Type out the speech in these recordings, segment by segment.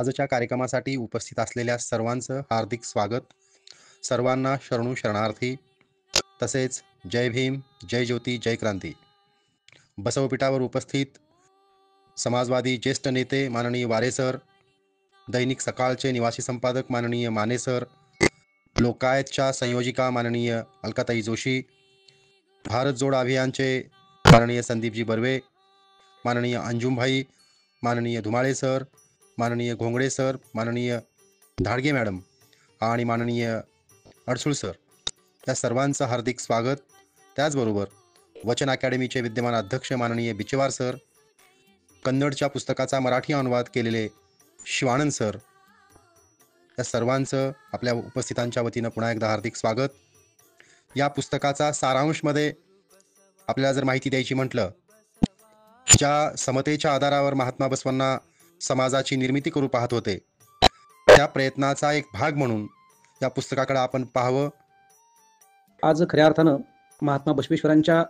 आजच्या कार्यक्रमासाठी उपस्थित असलेल्या सर्वांचं हार्दिक स्वागत. सर्वांना शरणू शरणार्थी. तसेच जय भीम, जय ज्योती, जय क्रांती. बसवपीठावर उपस्थित समाजवादी ज्येष्ठ नेते माननीय वारे सर, दैनिक सकाळचे निवासी संपादक माननीय माने सर, लोकायतच्या संयोजिका माननीय अलकाताई जोशी, भारत जोड अभियानचे माननीय संदीपजी बर्वे, माननीय अंजुमभाई, माननीय धुमाळे सर, माननीय घोंगडे सर, माननीय धाडगे मॅडम आणि माननीय अडसूळ सर, या सर्वांचं हार्दिक स्वागत. त्याचबरोबर वचन अकॅडमीचे विद्यमान अध्यक्ष माननीय बिचेवार सर, कन्नडच्या पुस्तकाचा मराठी अनुवाद केलेले शिवानंद सर, या सर्वांचं आपल्या उपस्थितांच्या वतीनं पुन्हा एकदा हार्दिक स्वागत. या पुस्तकाचा सारांशमध्ये आपल्याला जर माहिती द्यायची म्हटलं, ज्या समतेच्या आधारावर महात्मा बसवांना समाजाची निर्मिती करू पाहत होते, त्या प्रयत्नाचा एक भाग म्हणून या पुस्तकाकडे आपण पाहावं. आज खऱ्या अर्थानं महात्मा बसवेश्वरांच्या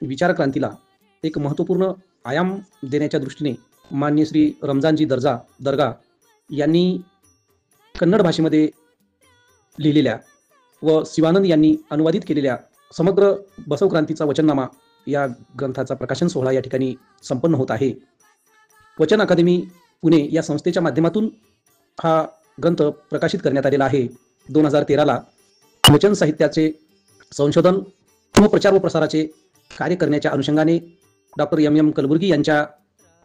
विचारक्रांतीला एक महत्त्वपूर्ण आयाम देण्याच्या दृष्टीने मान्य श्री रमजानजी दर्गा यांनी कन्नड भाषेमध्ये लिहिलेल्या व शिवानंद यांनी अनुवादित केलेल्या समग्र बसवक्रांतीचा वचननामा या ग्रंथाचा प्रकाशन सोहळा या ठिकाणी संपन्न होत आहे. वचन अकादमी पुणे या संस्थेच्या माध्यमातून हा ग्रंथ प्रकाशित करण्यात आलेला आहे. 2013ला वचन साहित्याचे संशोधन व प्रचार व प्रसाराचे कार्य करण्याच्या अनुषंगाने डॉक्टर एम कलबुर्गी यांच्या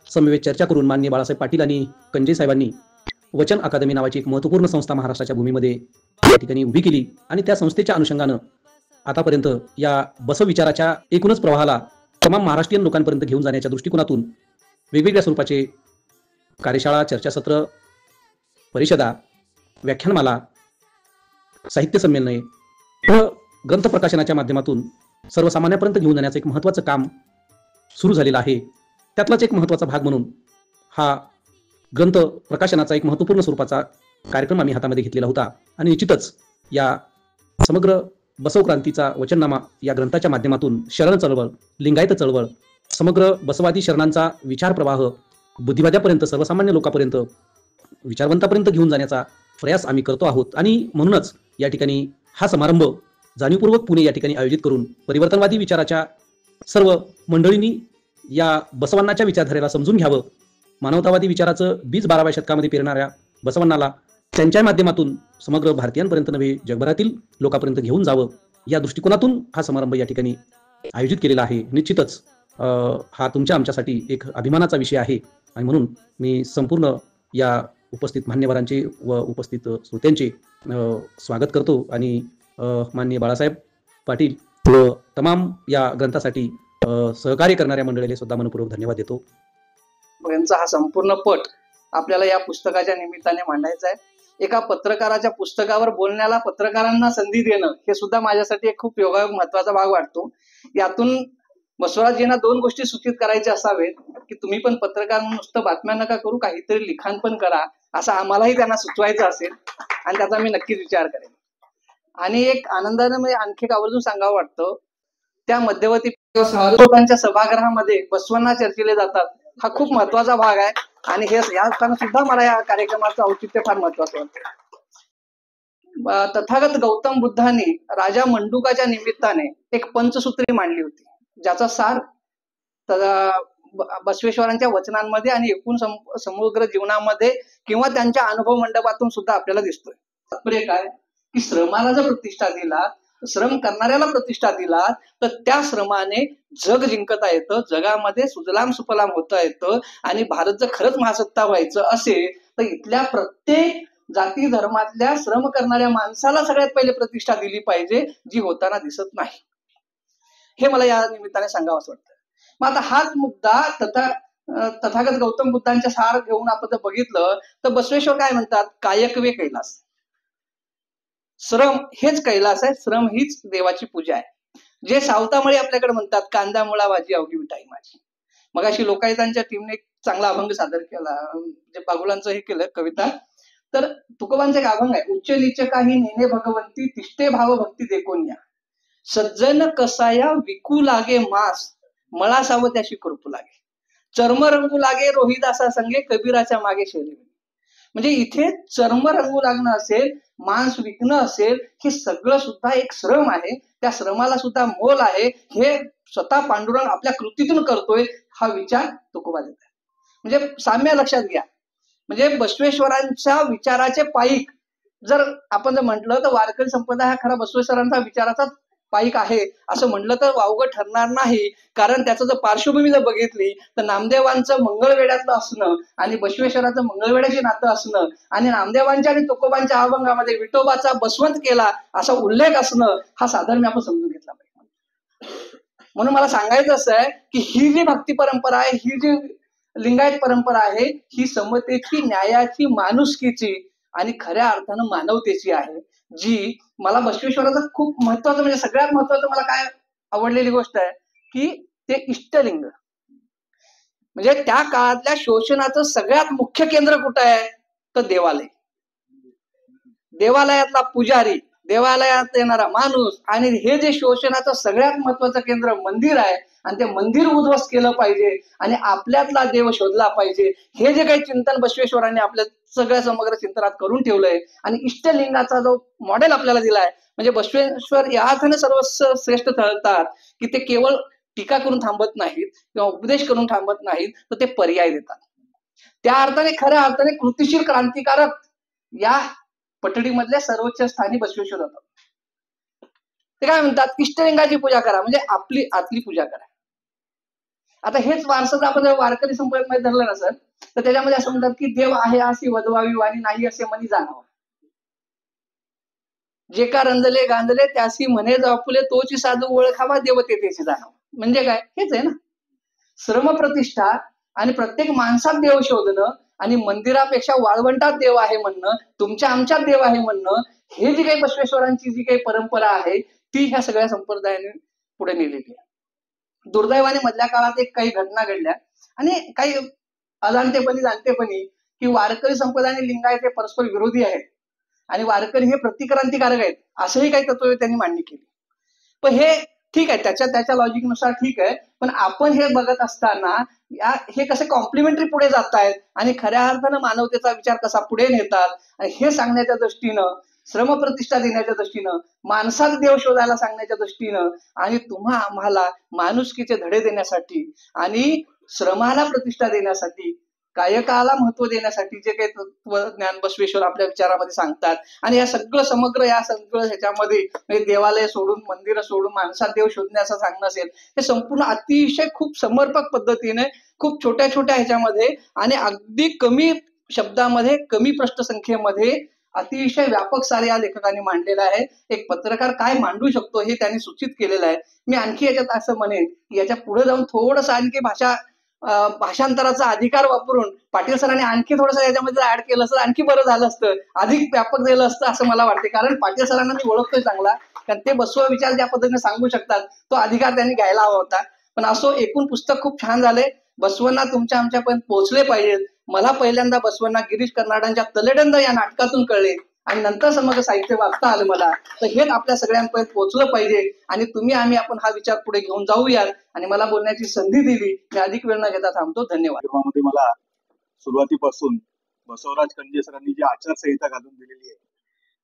समवेत चर्चा करून माननीय बाळासाहेब पाटील आणि कंजे साहेबांनी वचन अकादमी नावाची एक महत्त्वपूर्ण संस्था महाराष्ट्राच्या भूमीमध्ये या ठिकाणी उभी केली आणि त्या संस्थेच्या अनुषंगानं आतापर्यंत या बसव विचाराच्या एकूणच प्रवाहाला तमाम महाराष्ट्रीयन लोकांपर्यंत घेऊन जाण्याच्या दृष्टिकोनातून वेगवेगळ्या स्वरूपाचे कार्यशाळा, चर्चासत्र, परिषदा, व्याख्यानमाला, साहित्य संमेलने व ग्रंथ प्रकाशनाच्या माध्यमातून सर्वसामान्यांपर्यंत घेऊन जाण्याचं एक महत्त्वाचं काम सुरू झालेलं आहे. त्यातलाच एक महत्त्वाचा भाग म्हणून हा ग्रंथ प्रकाशनाचा एक महत्त्वपूर्ण स्वरूपाचा कार्यक्रम आम्ही हातामध्ये घेतलेला होता आणि निश्चितच या समग्र बसवक्रांतीचा वचननामा या ग्रंथाच्या माध्यमातून शरण चळवळ, लिंगायत चळवळ, समग्र बसवादी शरणांचा विचार प्रवाह बुद्धिवाद्यापर्यंत, सर्वसामान्य लोकांपर्यंत, विचारवंतापर्यंत घेऊन जाण्याचा प्रयास आम्ही करतो आहोत. आणि म्हणूनच या ठिकाणी हा समारंभ जाणीवपूर्वक पुणे या ठिकाणी आयोजित करून परिवर्तनवादी विचाराच्या सर्व मंडळींनी या बसवांनाच्या विचारधारेला समजून घ्यावं, मानवतावादी विचाराचं बीज 12व्या शतकामध्ये पेरणाऱ्या बसवांनाला त्यांच्या माध्यमातून समग्र भारतीयांपर्यंत नव्हे जगभरातील लोकांपर्यंत घेऊन जावं, या दृष्टिकोनातून हा समारंभ या ठिकाणी आयोजित केलेला आहे. निश्चितच हा तुमच्या आमच्यासाठी एक अभिमानाचा विषय आहे आणि म्हणून मी संपूर्ण या उपस्थित मान्यवरांचे व उपस्थित श्रोत्यांचे स्वागत करतो आणि माननीय बाळासाहेब पाटील व तमाम या ग्रंथासाठी सहकार्य करणाऱ्या मंडळीला सुद्धा मनपूर्वक धन्यवाद देतो. यांचा हा संपूर्ण पट आपल्याला या पुस्तकाच्या निमित्ताने मांडायचा आहे. एका पत्रकाराच्या पुस्तकावर बोलण्याला पत्रकारांना संधी देणं हे सुद्धा माझ्यासाठी एक खूप योगायोग महत्वाचा भाग वाटतो. यातून बसवराजजींना 2 गोष्टी सूचित करायच्या असावेत की तुम्ही पण पत्रकार नुसतं बातम्या नका करू, काहीतरी लिखाण पण करा, असं आम्हालाही त्यांना सुचवायचं असेल आणि त्याचा मी नक्कीच विचार करेन. आणि एक आनंदाने मी आणखी एक आवर्जून सांगावं वाटतं, त्या मध्यवर्ती लोकांच्या सभागृहामध्ये बसवांना चर्चिले जातात, हा खूप महत्वाचा भाग आहे आणि हे या असताना सुद्धा मला या कार्यक्रमाचं औचित्य फार महत्वाचं वाटतं. तथागत गौतम बुद्धांनी राजा मंडूकाच्या निमित्ताने एक पंचसूत्री मांडली होती, ज्याचा सार बसवेश्वरांच्या वचनांमध्ये आणि एकूण समग्र जीवनामध्ये किंवा त्यांच्या अनुभव मंडपातून सुद्धा आपल्याला दिसतोय. तात्पर्य काय की श्रमाला जर प्रतिष्ठा दिला, श्रम करणाऱ्याला प्रतिष्ठा दिला, तर त्या श्रमाने जग जिंकता येतं, जगामध्ये सुजलाम सुफलाम होता येतं आणि भारत जर खरंच महासत्ता व्हायचं असेल तर इथल्या प्रत्येक जाती धर्मातल्या श्रम करणाऱ्या माणसाला सगळ्यात पहिले प्रतिष्ठा दिली पाहिजे, जी होताना दिसत नाही. हे मला या निमित्ताने सांगावं असं वाटतं. मग आता हाच मुद्दा तथागत गौतम बुद्धांच्या सार घेऊन आपण जर बघितलं तर बसवेश्वर काय म्हणतात, कायकवे कैलास. श्रम हेच कैलास आहे, श्रम हीच देवाची पूजा आहे. जे सावतामळे आपल्याकडे म्हणतात, कांदा मुळा भाजी अवघी मिठाई माझी. मगाशी लोकायतांच्या टीमने एक चांगला अभंग सादर केला, जे बागुलांचं हे केलं कविता. तर तुकोबांचा एक अभंग आहे, उच्च नीच काही नेने भगवंती, तिष्ठे भाव भक्ती देखोन्या. सज्जन कसाया विकू लागे मास, मळा साव त्याशी कृपू लागे. चर्म रंगू लागे रोहिदासा संगे, कबीराच्या मागे शेरे. म्हणजे इथे चर्म रंगू लागणं असेल, मांस विकणं असेल, हे सगळं सुद्धा एक श्रम आहे. त्या श्रमाला सुद्धा मोल आहे. हे स्वतः पांडुरंग आपल्या कृतीतून करतोय, हा विचार तुकोबा देत आहे. म्हणजे साम्य लक्षात घ्या. म्हणजे बसवेश्वरांच्या विचाराचे पाईक जर आपण जर म्हटलं तर वारकरी संप्रदाय हा खरा बसवेश्वरांचा विचाराचा पाईक आहे असं म्हटलं तर वावगं ठरणार नाही. कारण त्याचं जर पार्श्वभूमी जर बघितली तर नामदेवांचं मंगळवेढ्यातलं असणं आणि बसवेश्वराचं मंगळवेढ्याचे नातं असणं आणि नामदेवांच्या आणि तुकोबांच्या अभंगामध्ये विठोबाचा बसवंत केला असा उल्लेख असणं, हा साधर्म्य आपण समजून घेतला पाहिजे. म्हणून मला सांगायचं असं आहे की ही जी भक्ती परंपरा आहे, ही जी लिंगायत परंपरा आहे, ही समतेची, न्यायाची, माणुसकीची आणि खऱ्या अर्थानं मानवतेची आहे. जी मला बसवेश्वराचं खूप महत्वाचं, म्हणजे सगळ्यात महत्वाचं मला काय आवडलेली गोष्ट आहे की ते इष्टलिंग. म्हणजे त्या काळातल्या शोषणाचं सगळ्यात मुख्य केंद्र कुठं आहे तर देवालय. देवालयातला पुजारी, देवालयात येणारा माणूस आणि हे जे शोषणाचं सगळ्यात महत्वाचं केंद्र मंदिर आहे आणि ते मंदिर उद्ध्वस्त केलं पाहिजे आणि आपल्यातला देव शोधला पाहिजे. हे जे काही चिंतन बसवेश्वरांनी आपल्या सगळ्या समग्र चिंतनात करून ठेवलंय आणि इष्टलिंगाचा जो मॉडेल आपल्याला दिलाय, म्हणजे बसवेश्वर या अर्थाने सर्वश्रेष्ठ ठरतात की ते केवळ टीका करून थांबत नाहीत किंवा उपदेश करून थांबत नाहीत, तर ते पर्याय देतात. त्या अर्थाने खऱ्या अर्थाने कृतिशील क्रांतिकारक या पठडीमधल्या सर्वोच्च स्थानी बसवेश्वर होतात. ते काय म्हणतात, इष्टलिंगाची पूजा करा म्हणजे आपली आतली पूजा करा. आता हेच वारसाचं आपण जर वारकरी संप्रदायामध्ये धरलं नसेल तर त्याच्यामध्ये असं म्हणतात की देव आहे अशी वदवावी वाणी, नाही असे मनी जाणावा. जे का रंजले गांजले त्यासी म्हणे जापुले, तोची साधू ओळखावा देवतेची जाणावा. म्हणजे काय, हेच आहे ना, श्रमप्रतिष्ठा आणि प्रत्येक माणसात देव शोधणं आणि मंदिरापेक्षा वाळवंटात देव आहे म्हणणं, तुमच्या आमच्यात देव आहे म्हणणं, हे जी काही बसवेश्वरांची जी काही परंपरा आहे ती ह्या सगळ्या संप्रदायाने पुढे नेलेली आहे. दुर्दैवाने मधल्या काळात एक काही घटना घडल्या आणि काही अजाणतेपणी जाणतेपणी की वारकरी संप्रदाय आणि लिंगायत हे परस्पर विरोधी आहेत आणि वारकरी हे प्रतिक्रांतिकारक आहेत असंही काही तत्व त्यांनी मांडणी केली. पण हे ठीक आहे, त्याच्या लॉजिकनुसार ठीक आहे, पण आपण हे बघत असताना हे कसे कॉम्प्लिमेंटरी पुढे जात आहेत आणि खऱ्या अर्थानं मानवतेचा विचार कसा पुढे नेतात आणि हे सांगण्याच्या दृष्टीनं, श्रमप्रतिष्ठा देण्याच्या दृष्टीनं, माणसात देव शोधायला सांगण्याच्या दृष्टीनं आणि तुम्हा आम्हाला माणुसकीचे धडे देण्यासाठी आणि श्रमाला प्रतिष्ठा देण्यासाठी, कायकाला महत्व देण्यासाठी जे काही तत्वज्ञान बसवेश्वर आपल्या विचारामध्ये सांगतात आणि या सगळं ह्याच्यामध्ये देवालय सोडून, मंदिरं सोडून माणसात देव शोधण्याचं सांगणं असेल, हे संपूर्ण अतिशय खूप समर्पक पद्धतीने, खूप छोट्या छोट्या ह्याच्यामध्ये आणि अगदी कमी शब्दामध्ये, कमी प्रश्नसंख्येमध्ये अतिशय व्यापक सारे या लेखकांनी मांडलेलं आहे. एक पत्रकार काय मांडू शकतो हे त्यांनी सूचित केलेलं आहे. मी आणखी याच्यात असं म्हणेन की याच्या पुढे जाऊन थोडंसं आणखी भाषांतराचा अधिकार वापरून पाटील सरांनी आणखी थोडंसं याच्यामध्ये ऍड केलं असतं, आणखी बरं झालं असतं, अधिक व्यापक झालं असतं असं मला वाटते. कारण पाटील सरांना मी ओळखतोय चांगला, कारण ते बसव विचार ज्या पद्धतीने सांगू शकतात तो अधिकार त्यांनी घ्यायला हवा होता. पण असो, एकूण पुस्तक खूप छान झाले. बसवांना तुमच्या आमच्यापर्यंत पोहोचले पाहिजेत. मला पहिल्यांदा बसवांना गिरीश कर्नाडांच्या तलेडंद या नाटकातून कळले आणि नंतर समग्र साहित्य वाचता आलं मला, तर हेच आपल्या सगळ्यांपर्यंत पोहोचलं पाहिजे आणि तुम्ही आम्ही आपण हा विचार पुढे घेऊन जाऊयात आणि मला बोलण्याची संधी दिली, मी अधिक वेळ न घेता थांबतो. धन्यवाद. मला सुरुवातीपासून बसवराज कंजे सरांनी जी आचारसंहिता घालून दिलेली आहे,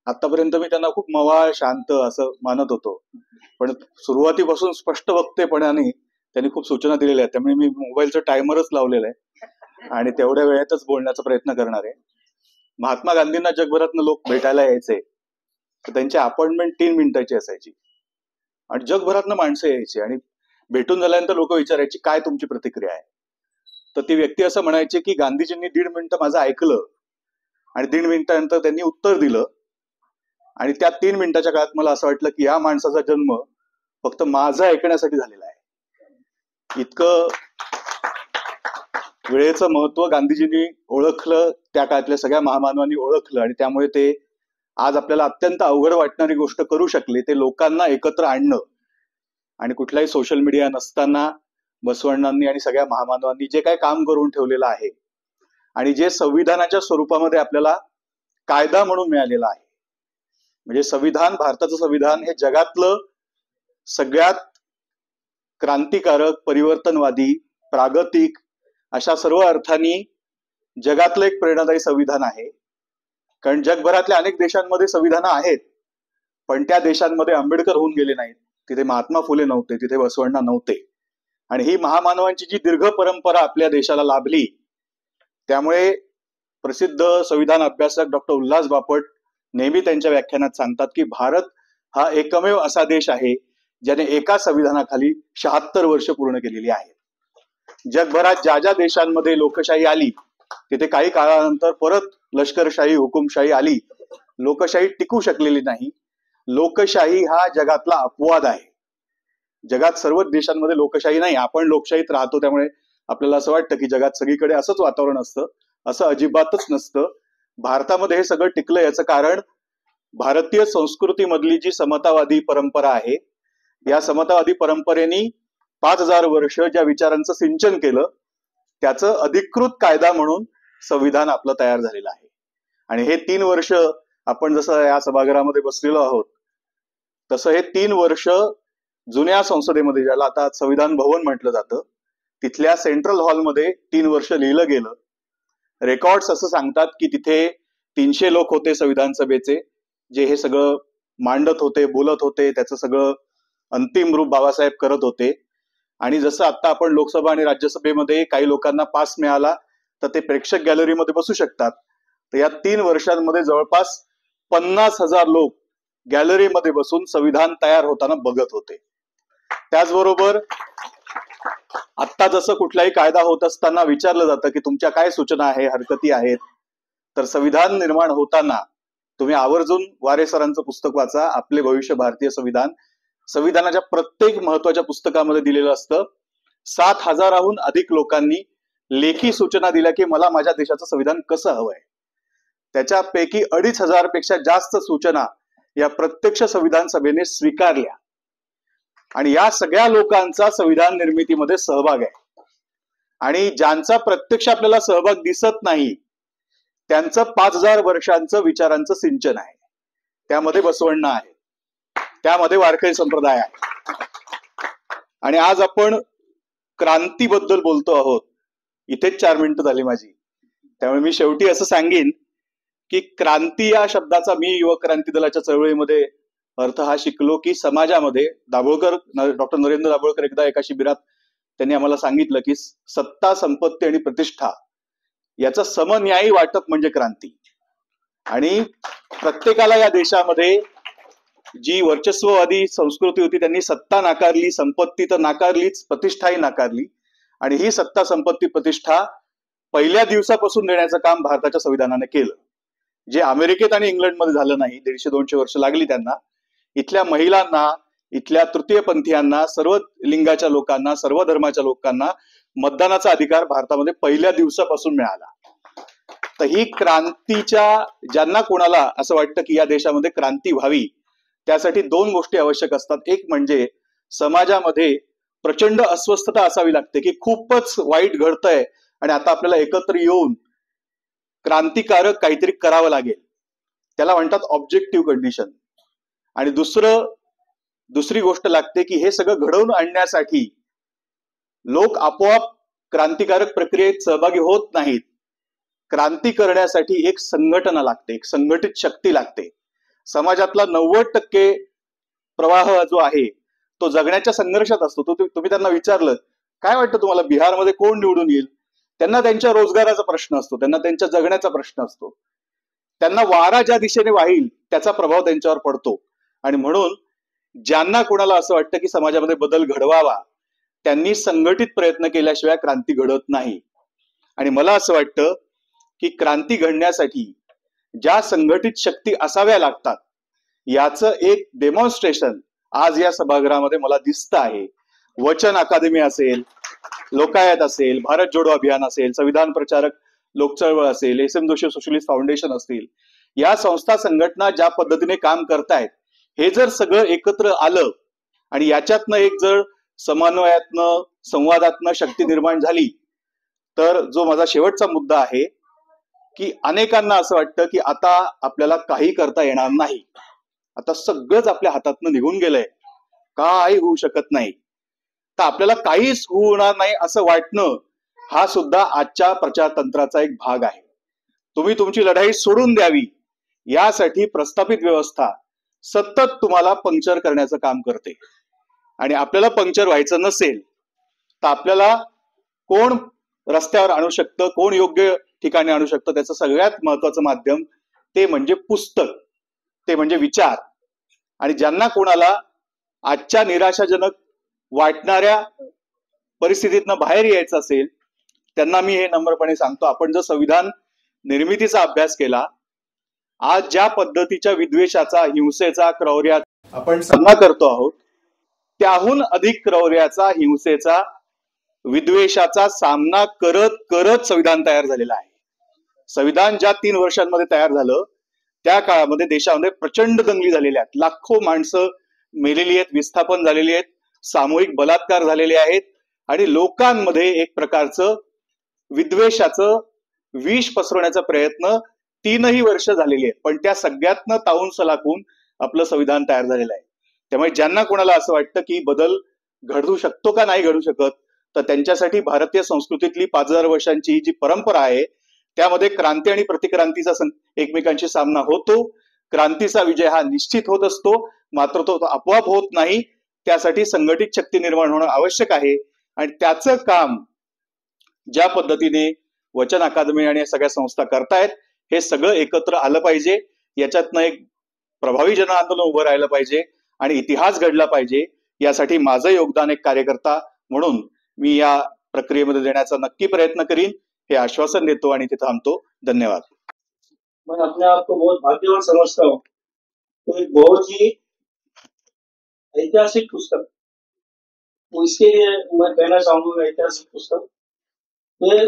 आतापर्यंत मी त्यांना खूप मवाळ, शांत असं मानत होतो, पण सुरुवातीपासून स्पष्ट वक्तेपणाने त्यांनी खूप सूचना दिलेल्या आहेत. त्यामुळे मी मोबाईलचं टायमरच लावलेलं आहे आणि तेवढ्या वेळेतच बोलण्याचा प्रयत्न करणार आहे. महात्मा गांधींना जगभरातनं लोक भेटायला यायचे तर त्यांची अपॉइंटमेंट 3 मिनिटाची असायची आणि जगभरातनं माणसं यायची आणि भेटून झाल्यानंतर लोक विचारायची काय तुमची प्रतिक्रिया आहे. तर ती व्यक्ती असं म्हणायची की गांधीजींनी 1.5 मिनिटं माझं ऐकलं आणि 1.5 मिनिटानंतर त्यांनी उत्तर दिलं आणि त्या 3 मिनिटाच्या काळात मला असं वाटलं की या माणसाचा जन्म फक्त माझं ऐकण्यासाठी झालेला आहे. इतकं वेळेचं महत्व गांधीजींनी ओळखलं, त्या काळातल्या सगळ्या महामानवांनी ओळखलं आणि त्यामुळे ते आज आपल्याला अत्यंत अवघड वाटणारी गोष्ट करू शकले, ते लोकांना एकत्र आणणं. आणि कुठलाही सोशल मीडिया नसताना बसवण्णांनी आणि सगळ्या महामानवांनी जे काही काम करून ठेवलेलं आहे आणि जे संविधानाच्या स्वरूपामध्ये आपल्याला कायदा म्हणून मिळालेला आहे, म्हणजे संविधान, भारताचं संविधान हे जगातलं सगळ्यात क्रांतिकारक, परिवर्तनवादी, प्रागतिक अशा सर्व अर्थांनी जगातलं एक प्रेरणादायी संविधान आहे. कारण जगभरातल्या अनेक देशांमध्ये संविधानं आहेत, पण त्या देशांमध्ये आंबेडकर होऊन गेले नाहीत, तिथे महात्मा फुले नव्हते, तिथे बसवण्णा नव्हते. आणि ही महामानवांची जी दीर्घ परंपरा आपल्या देशाला लाभली, त्यामुळे प्रसिद्ध संविधान अभ्यासक डॉक्टर उल्हास बापट नेहमी त्यांच्या व्याख्यानात सांगतात की भारत हा एकमेव असा देश आहे ज्याने एका संविधानाखाली 76 वर्ष पूर्ण केलेली आहेत. जगभरात ज्या ज्या देशांमध्ये लोकशाही आली तिथे काही काळानंतर परत लष्करशाही, हुकुमशाही आली. लोकशाही टिकू शकलेली नाही. लोकशाही हा जगातला अपवाद आहे. जगात सर्वच देशांमध्ये लोकशाही नाही. आपण लोकशाहीत राहतो, त्यामुळे आपल्याला असं वाटतं की जगात सगळीकडे असंच वातावरण असतं. असं अजिबातच नसतं. भारतामध्ये हे सगळं टिकलं याचं कारण भारतीय संस्कृतीमधली जी समतावादी परंपरा आहे, या समतावादी परंपरेने 5000 वर्ष ज्या विचारांचं सिंचन केलं त्याचं अधिकृत कायदा म्हणून संविधान आपलं तयार झालेलं आहे. आणि हे 3 वर्ष आपण जसं या सभागृहामध्ये बसलेलो आहोत तसं हे 3 वर्ष जुन्या संसदेमध्ये, ज्याला आता संविधान भवन म्हटलं जातं, तिथल्या सेंट्रल हॉलमध्ये 3 वर्ष लिहिलं गेलं. रेकॉर्ड्स असं सांगतात की तिथे 300 लोक होते संविधान सभेचे, जे हे सगळं मांडत होते, बोलत होते, त्याचं सगळं अंतिम रूप बाबासाहेब करत होते. आणि जसं आता आपण लोकसभा आणि राज्यसभेमध्ये काही लोकांना पास मिळाला तर ते प्रेक्षक गॅलरीमध्ये बसू शकतात, तर या 3 वर्षांमध्ये जवळपास 50,000 लोक गॅलरीमध्ये बसून संविधान तयार होताना बघत होते. त्याचबरोबर आता जसं कुठलाही कायदा होत असताना विचारलं जातं की तुमच्या काय सूचना आहे, हरकती आहेत, तर संविधान निर्माण होताना तुम्ही आवर्जून वारे सरांचं पुस्तक वाचा, आपले भविष्य भारतीय संविधान. संविधानाच्या प्रत्येक महत्वाच्या पुस्तकामध्ये दिलेलं असतं. 7,000हून अधिक लोकांनी लेखी सूचना दिल्या की मला माझ्या देशाचं संविधान कसं हवंय. त्याच्यापैकी 2,500 पेक्षा जास्त सूचना या प्रत्यक्ष संविधान सभेने स्वीकारल्या. आणि या सगळ्या लोकांचा संविधान निर्मितीमध्ये सहभाग आहे. आणि ज्यांचा प्रत्यक्ष आपल्याला सहभाग दिसत नाही त्यांचं 5000 वर्षांचं विचारांचं सिंचन आहे. त्यामध्ये बसवण्णा आहे, त्यामध्ये वारकरी संप्रदाय आहे. आणि आज आपण क्रांतीबद्दल बोलतो आहोत. इथेच 4 मिनिटं झाली माझी, त्यामुळे मी शेवटी असं सांगेन की क्रांती या शब्दाचा मी युवक क्रांती दलाच्या चळवळीमध्ये अर्थ हा शिकलो की समाजामध्ये डॉक्टर नरेंद्र दाभोळकर एकदा एका शिबिरात त्यांनी आम्हाला सांगितलं की सत्ता, संपत्ती आणि प्रतिष्ठा याचं समन्यायी वाटप म्हणजे क्रांती. आणि प्रत्येकाला या देशामध्ये जी वर्चस्ववादी संस्कृती होती त्यांनी सत्ता नाकारली, संपत्ती तर नाकारलीच, प्रतिष्ठाही नाकारली. आणि ही सत्ता, संपत्ती, प्रतिष्ठा पहिल्या दिवसापासून देण्याचं काम भारताच्या संविधानाने केलं, जे अमेरिकेत आणि इंग्लंडमध्ये झालं नाही. 150-200 वर्ष लागली त्यांना. इथल्या महिलांना, इथल्या तृतीयपंथीयांना, सर्व लिंगाच्या लोकांना, सर्व धर्माच्या लोकांना मतदानाचा अधिकार भारतामध्ये पहिल्या दिवसापासून मिळाला. तर ही क्रांतीच्या, ज्यांना कोणाला असं वाटतं की या देशामध्ये क्रांती व्हावी, त्यासाठी 2 गोष्टी आवश्यक असतात. एक म्हणजे समाजामध्ये प्रचंड अस्वस्थता असावी लागते की खूपच वाईट घडतंय आणि आता आपल्याला एकत्र येऊन क्रांतिकारक काहीतरी करावं लागेल. त्याला म्हणतात ऑब्जेक्टिव्ह कंडिशन. आणि दुसरी गोष्ट लागते की हे सगळं घडवून आणण्यासाठी लोक आपोआप क्रांतिकारक प्रक्रियेत सहभागी होत नाहीत. क्रांती करण्यासाठी एक संघटना लागते, एक संघटित शक्ती लागते. समाजातला 90% प्रवाह जो आहे तो जगण्याच्या संघर्षात असतो. तुम्ही त्यांना विचारलं काय वाटतं तुम्हाला बिहारमध्ये कोण निवडून येईल, त्यांना त्यांच्या रोजगाराचा प्रश्न असतो, त्यांना त्यांच्या जगण्याचा प्रश्न असतो. त्यांना वारा ज्या दिशेने वाहील त्याचा प्रभाव त्यांच्यावर पडतो. आणि म्हणून ज्यांना कोणाला असं वाटतं की समाजामध्ये बदल घडवावा त्यांनी संघटित प्रयत्न केल्याशिवाय क्रांती घडत नाही. आणि मला असं वाटतं की क्रांती घडण्यासाठी ज्या संघटित शक्ती असाव्या लागतात याचं एक डेमॉन्स्ट्रेशन आज या सभागृहामध्ये मला दिसतं आहे. वचन अकादमी असेल, लोकायत असेल, भारत जोडो अभियान असेल, संविधान प्रचारक लोकचळवळ असेल, SM जोशी सोशलिस्ट फाउंडेशन असतील, या संस्था संघटना ज्या पद्धतीने काम करतायत, हे जर सगळं एकत्र आलं आणि याच्यातनं एक जर समन्वयातनं, संवादातनं शक्ती निर्माण झाली, तर जो माझा शेवटचा मुद्दा आहे की अनेकांना असं वाटतं की आता आपल्याला काही करता येणार नाही, आता सगळंच आपल्या हातातनं निघून गेलंय, काही होऊ शकत नाही. तर आपल्याला काहीच होणार नाही असं वाटणं हा सुद्धा आजच्या प्रचारतंत्राचा एक भाग आहे. तुम्ही तुमची लढाई सोडून द्यावी यासाठी प्रस्थापित व्यवस्था सतत तुम्हाला पंक्चर करण्याचं काम करते. आणि आपल्याला पंक्चर व्हायचं नसेल तर आपल्याला कोण रस्त्यावर आणू शकतं, कोण योग्य ठिकाणी आणू शकतं, त्याचं सगळ्यात महत्वाचं माध्यम ते म्हणजे पुस्तक, ते म्हणजे विचार. आणि ज्यांना कोणाला आजच्या निराशाजनक वाटणाऱ्या परिस्थितीतनं बाहेर यायचं असेल त्यांना मी हे नम्रपणे सांगतो, आपण जर संविधान निर्मितीचा अभ्यास केला, आज ज्या पद्धतीच्या विद्वेषाचा, हिंसेचा, क्रौर्याचा आपण सामना करतो आहोत, त्याहून अधिक क्रौर्याचा, हिंसेचा, विद्वेषाचा सामना करत करत संविधान तयार झालेलं आहे. संविधान ज्या 3 वर्षांमध्ये तयार झालं त्या काळामध्ये देशामध्ये प्रचंड दंगली झालेल्या आहेत, लाखो माणसं मेलेली आहेत, विस्थापन झालेली आहेत, सामूहिक बलात्कार झालेले आहेत आणि लोकांमध्ये एक प्रकारचं विद्वेषाचं विष पसरवण्याचा प्रयत्न 3ही वर्ष झालेली आहेत. पण त्या सगळ्यातनं तावून सलाखून आपलं संविधान तयार झालेलं आहे. त्यामुळे ज्यांना कोणाला असं वाटतं की बदल घडू शकतो का नाही घडू शकत, तर त्यांच्यासाठी भारतीय संस्कृतीतली 5000 वर्षांची जी परंपरा आहे त्यामध्ये क्रांती आणि प्रतिक्रांतीचा एकमेकांशी सामना होतो. क्रांतीचा विजय हा निश्चित होत असतो, मात्र तो आपोआप होत नाही. त्यासाठी संघटित शक्ती निर्माण होणं आवश्यक आहे. आणि त्याचं काम ज्या पद्धतीने वचन अकादमी आणि सगळ्या संस्था करतायत, हे सगळं एकत्र आलं पाहिजे. याच्यातनं एक प्रभावी जन आंदोलन उभं राहिलं पाहिजे आणि इतिहास घडला पाहिजे. यासाठी माझं योगदान एक कार्यकर्ता म्हणून मी या प्रक्रियेमध्ये देण्याचा नक्की प्रयत्न करीन, हे आश्वासन देतो आणि तिथे थांबतो. धन्यवाद. मैं अपने आप को बहुत भाग्यवान समझता हूँ. तो एक बहुत ही ऐतिहासिक पुस्तक, तो इसके लिए मैं कहना चाहूंगा ऐतिहासिक पुस्तक ये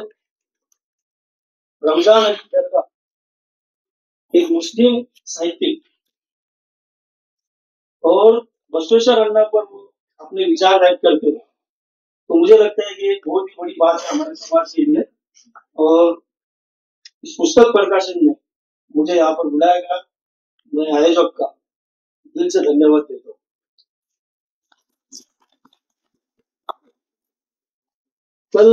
रमजान अली दरगाह, एक मुस्लिम साहित्यिक और बसवेश्वर अण्णा पर अपने विचार व्यक्त करते हैं. तो मुझे लगता है कि एक बहुत ही बड़ी बात है हमारे समाज के लिए. और इस पुस्तक प्रकाशन में मुझे यहाँ पर बुलाया गया, मैं आयोजक का दिल से धन्यवाद देता हूँ. कल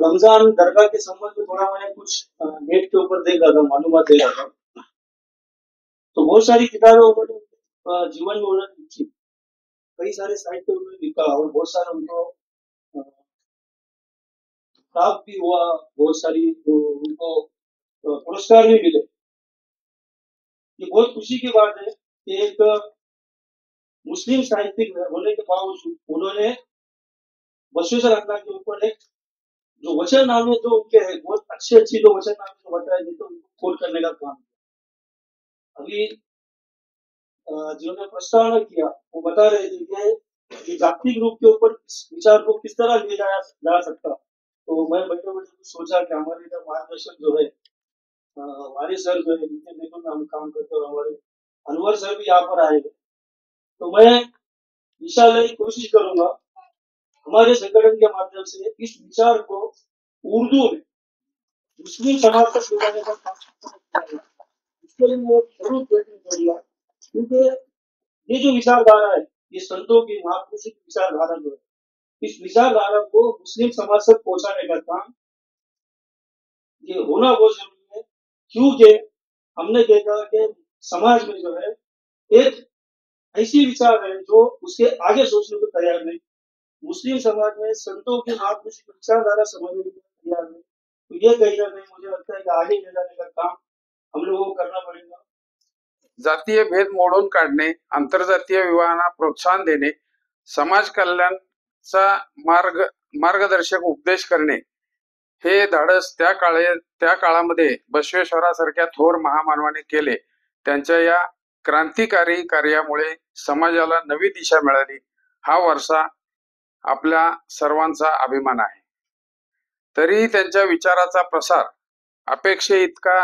रमजान दरगाह के संबंध में थोड़ा मैंने कुछ नेट के ऊपर देख रहा था, मालूमात दे रहा था, तो बहुत सारी किताबें उन्होंने जीवन में उन्होंने लिखी, कई सारे साहित्य उन्होंने लिखा और बहुत सारे उनको प्राप्त भी हुआ, बहुत सारी उनको पुरस्कार भी मिले. ये बहुत खुशी की बात है कि एक मुस्लिम साहित्यिक होने के बावजूद उन्होंने बसवेश्वर अण्णा के ऊपर एक जो वचन नामे जो उनके है बहुत अच्छी जो वचन नामे जो बताए थे, तो उनको कोट करने का काम किया. अभी जिन्होंने प्रस्तावना किया वो बता रहे थे कि जातिक रूप के ऊपर इस विचार को किस तरह लिया जा सकता. तो मैं बैठे बैठे सोचा कि हमारे इधर मार्गदर्शक जो है हमारे सर जो है जिनके नेतृत्व में हम काम करते हैं, हमारे अनवर सर भी यहाँ पर आए. तो मैं इंशाल्लाह कोशिश करूंगा हमारे संगठन के माध्यम से इस विचार को उर्दू में मुस्लिम समाज तक पहुंचाने का काम. इसके लिए मैं जरूर प्रयत्न करूंगा, क्योंकि ये जो विचारधारा है, ये संतों की महापुरुषों की विचारधारा जो है, इस विचारधारा को मुस्लिम समाज तक पहुंचाने का काम ये होना बहुत जरूरी है. क्योंकि हमने देखा कि समाज में जो है एक ऐसी विचार है जो उसके आगे सोचने को तैयार नहीं. मुस्लिम समाज में संतों की महापुरुषों की विचारधारा समझने को तैयार नहीं. तो ये कहीं ना कहीं मुझे लगता है कि आगे ले जाने का काम हम लोगों को करना पड़ेगा. जातीय भेद मोडून काढणे, आंतरजातीय विवाहांना प्रोत्साहन देणे, समाज कल्याणचा मार्गदर्शक उपदेश करणे, हे धाडस त्या काळामध्ये बसवेश्वरासारख्या थोर महामानवाने केले. त्यांच्या या क्रांतिकारी कार्यामुळे समाजाला नवी दिशा मिळाली. हा वारसा आपल्या सर्वांचा अभिमान आहे. तरी त्यांच्या विचाराचा प्रसार अपेक्षे इतका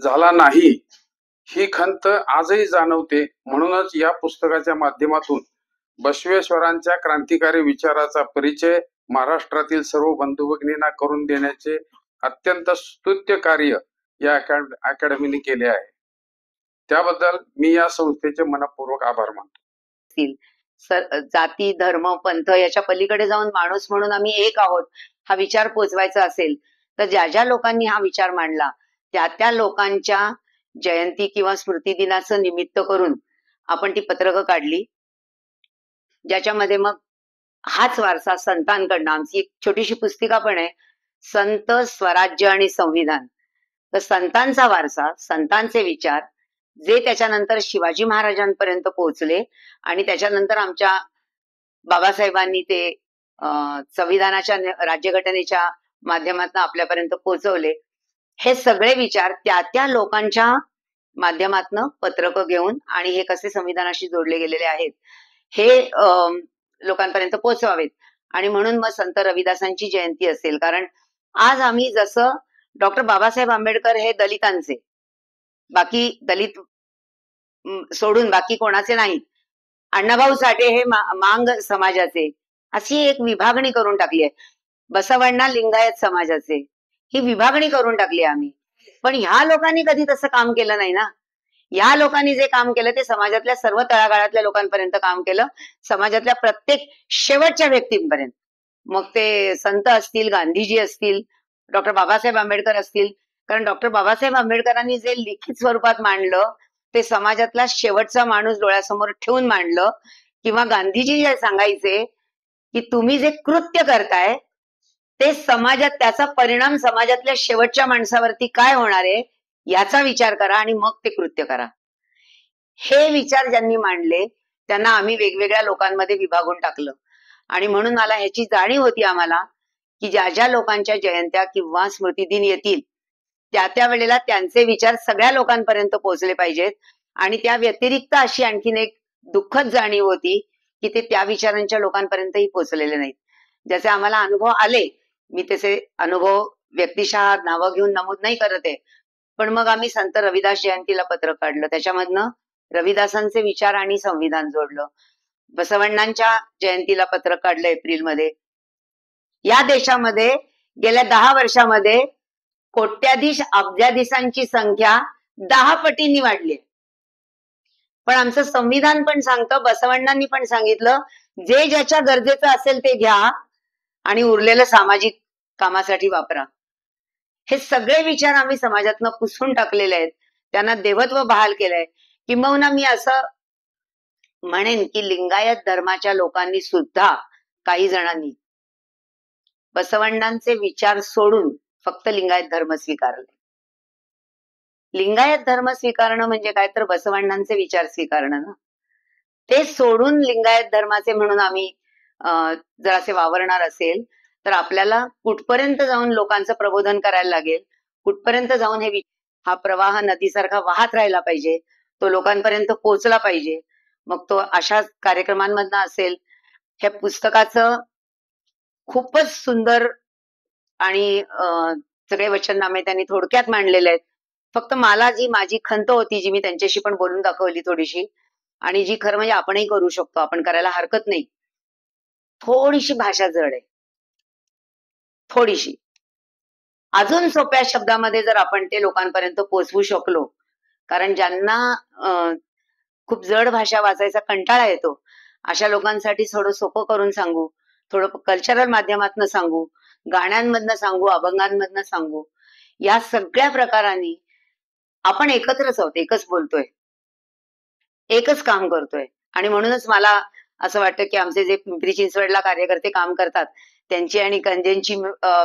झाला नाही, ही खंत आजही जाणवते. म्हणूनच या पुस्तकाच्या माध्यमातून बसवेश्वरांच्या क्रांतिकारी विचाराचा परिचय महाराष्ट्रातील सर्व बंधू भगिनींना करून देण्याचे अत्यंत स्तुत्य कार्य या अकॅडमीने केले आहे. त्याबद्दल मी या संस्थेचे मनपूर्वक आभार मानतो. जाती, धर्म, पंथ याच्या पलीकडे जाऊन माणूस म्हणून आम्ही एक आहोत हा विचार पोचवायचा असेल तर ज्या ज्या लोकांनी हा विचार मांडला त्या लोकांच्या जयंती किंवा स्मृती दिनाचं निमित्त करून आपण ती पत्रकं काढली, ज्याच्यामध्ये मग हाच वारसा संतांकडनं, आमची एक छोटीशी पुस्तिका पण आहे, संत, स्वराज्य आणि संविधान. तर संतांचा वारसा, संतांचे विचार जे त्याच्यानंतर शिवाजी महाराजांपर्यंत पोहोचले आणि त्याच्यानंतर आमच्या बाबासाहेबांनी ते संविधानाच्या, राज्यघटनेच्या माध्यमातून आपल्यापर्यंत पोहोचवले. हे सगळे विचार त्या लोकांच्या माध्यमातून पत्रकं घेऊन आणि हे कसे संविधानाशी जोडले गेलेले आहेत हे लोकांपर्यंत पोहोचवावेत. आणि म्हणून मग संत रविदासांची जयंती असेल, कारण आज आम्ही जसं डॉक्टर बाबासाहेब आंबेडकर हे दलितांचे, बाकी दलित सोडून बाकी कोणाचे नाहीत, अण्णाभाऊ साठे हे मांग समाजाचे, अशी एक विभागणी करून टाकली आहे. बसवण्णा लिंगायत समाजाचे, ही विभागणी करून टाकली आम्ही. पण ह्या लोकांनी कधी तसं काम केलं नाही ना. या लोकांनी जे काम केलं ते समाजातल्या सर्व तळागाळातल्या लोकांपर्यंत काम केलं, समाजातल्या प्रत्येक शेवटच्या व्यक्तींपर्यंत. मग ते संत असतील, गांधीजी असतील, डॉक्टर बाबासाहेब आंबेडकर असतील, कारण डॉक्टर बाबासाहेब आंबेडकरांनी जे लिखित स्वरूपात मांडलं ते समाजातला शेवटचा माणूस डोळ्यासमोर ठेवून मांडलं. किंवा गांधीजी जे सांगायचे की तुम्ही जे कृत्य करताय ते समाजात, त्याचा परिणाम समाजातल्या शेवटच्या माणसावरती काय होणार आहे याचा विचार करा आणि मग ते कृत्य करा. हे विचार ज्यांनी मांडले त्यांना आम्ही वेगवेगळ्या लोकांमध्ये विभागून टाकलं. आणि म्हणून मला ह्याची जाणीव होती आम्हाला की ज्या ज्या लोकांच्या जयंत्या किंवा स्मृतिदिन येतील त्या वेळेला त्यांचे विचार सगळ्या लोकांपर्यंत पोहोचले पाहिजेत. आणि त्या व्यतिरिक्त अशी आणखीन एक दुःखद जाणीव होती की ते त्या विचारांच्या लोकांपर्यंतही पोहोचलेले नाहीत. ज्याचे आम्हाला अनुभव आले, मी त्याचे अनुभव व्यक्तिशः नावं घेऊन नमूद नाही करत आहे, पण मग आम्ही संत रविदास जयंतीला पत्र काढलं, त्याच्यामधनं रविदासांचे विचार आणि संविधान जोडलं. बसवण्णांच्या जयंतीला पत्र काढलं एप्रिलमध्ये. या देशामध्ये गेल्या 10 वर्षामध्ये कोट्याधीश अब्जाधीशांची संख्या 10 पटींनी वाढली. पण आमचं संविधान पण सांगतं, बसवण्णांनी पण सांगितलं, जे ज्याच्या गरजेचं असेल ते घ्या आणि उरलेलं सामाजिक कामासाठी वापरा. हे सगळे विचार आम्ही समाजातनं पुसून टाकलेले आहेत, त्यांना देवत्व बहाल केलंय. किंबहुना मी असं म्हणेन की लिंगायत धर्माच्या लोकांनी सुद्धा, काही जणांनी बसवण्णांचे विचार सोडून फक्त लिंगायत धर्म स्वीकारले. लिंगायत धर्म स्वीकारणं म्हणजे काय तर बसवण्णांचे विचार स्वीकारणं ना. ते सोडून लिंगायत धर्माचे म्हणून आम्ही जर असे वावरणार असेल तर आपल्याला कुठपर्यंत जाऊन लोकांचं प्रबोधन करायला लागेल, कुठपर्यंत जाऊन हा प्रवाह नदीसारखा वाहत राहिला पाहिजे, तो लोकांपर्यंत पोहोचला पाहिजे. मग तो अशा कार्यक्रमांमधनं असेल. ह्या पुस्तकाचं खूपच सुंदर आणि सगळे वचननामे त्यांनी थोडक्यात मांडलेले आहेत. फक्त मला जी माझी खंत होती, जी मी त्यांच्याशी पण बोलून दाखवली थोडीशी, आणि जी खरं म्हणजे आपणही करू शकतो, आपण करायला हरकत नाही, थोडीशी भाषा जड आहे, थोडीशी. अजून सोप्या शब्दामध्ये जर आपण ते लोकांपर्यंत पोहोचवू शकलो, कारण ज्यांना खूप जड भाषा वाचायचा कंटाळा येतो अशा लोकांसाठी थोडं सोपं करून सांगू, थोडं कल्चरल माध्यमातून सांगू, गाण्यांमधनं सांगू, अभंगांमधनं सांगू, या सगळ्या प्रकारांनी आपण एकत्रच आहोत, एकच बोलतोय, एकच काम करतोय. आणि म्हणूनच मला असं वाटतं की आमचे जे पिंपरी चिंचवडला कार्यकर्ते काम करतात त्यांची आणि कंजेंची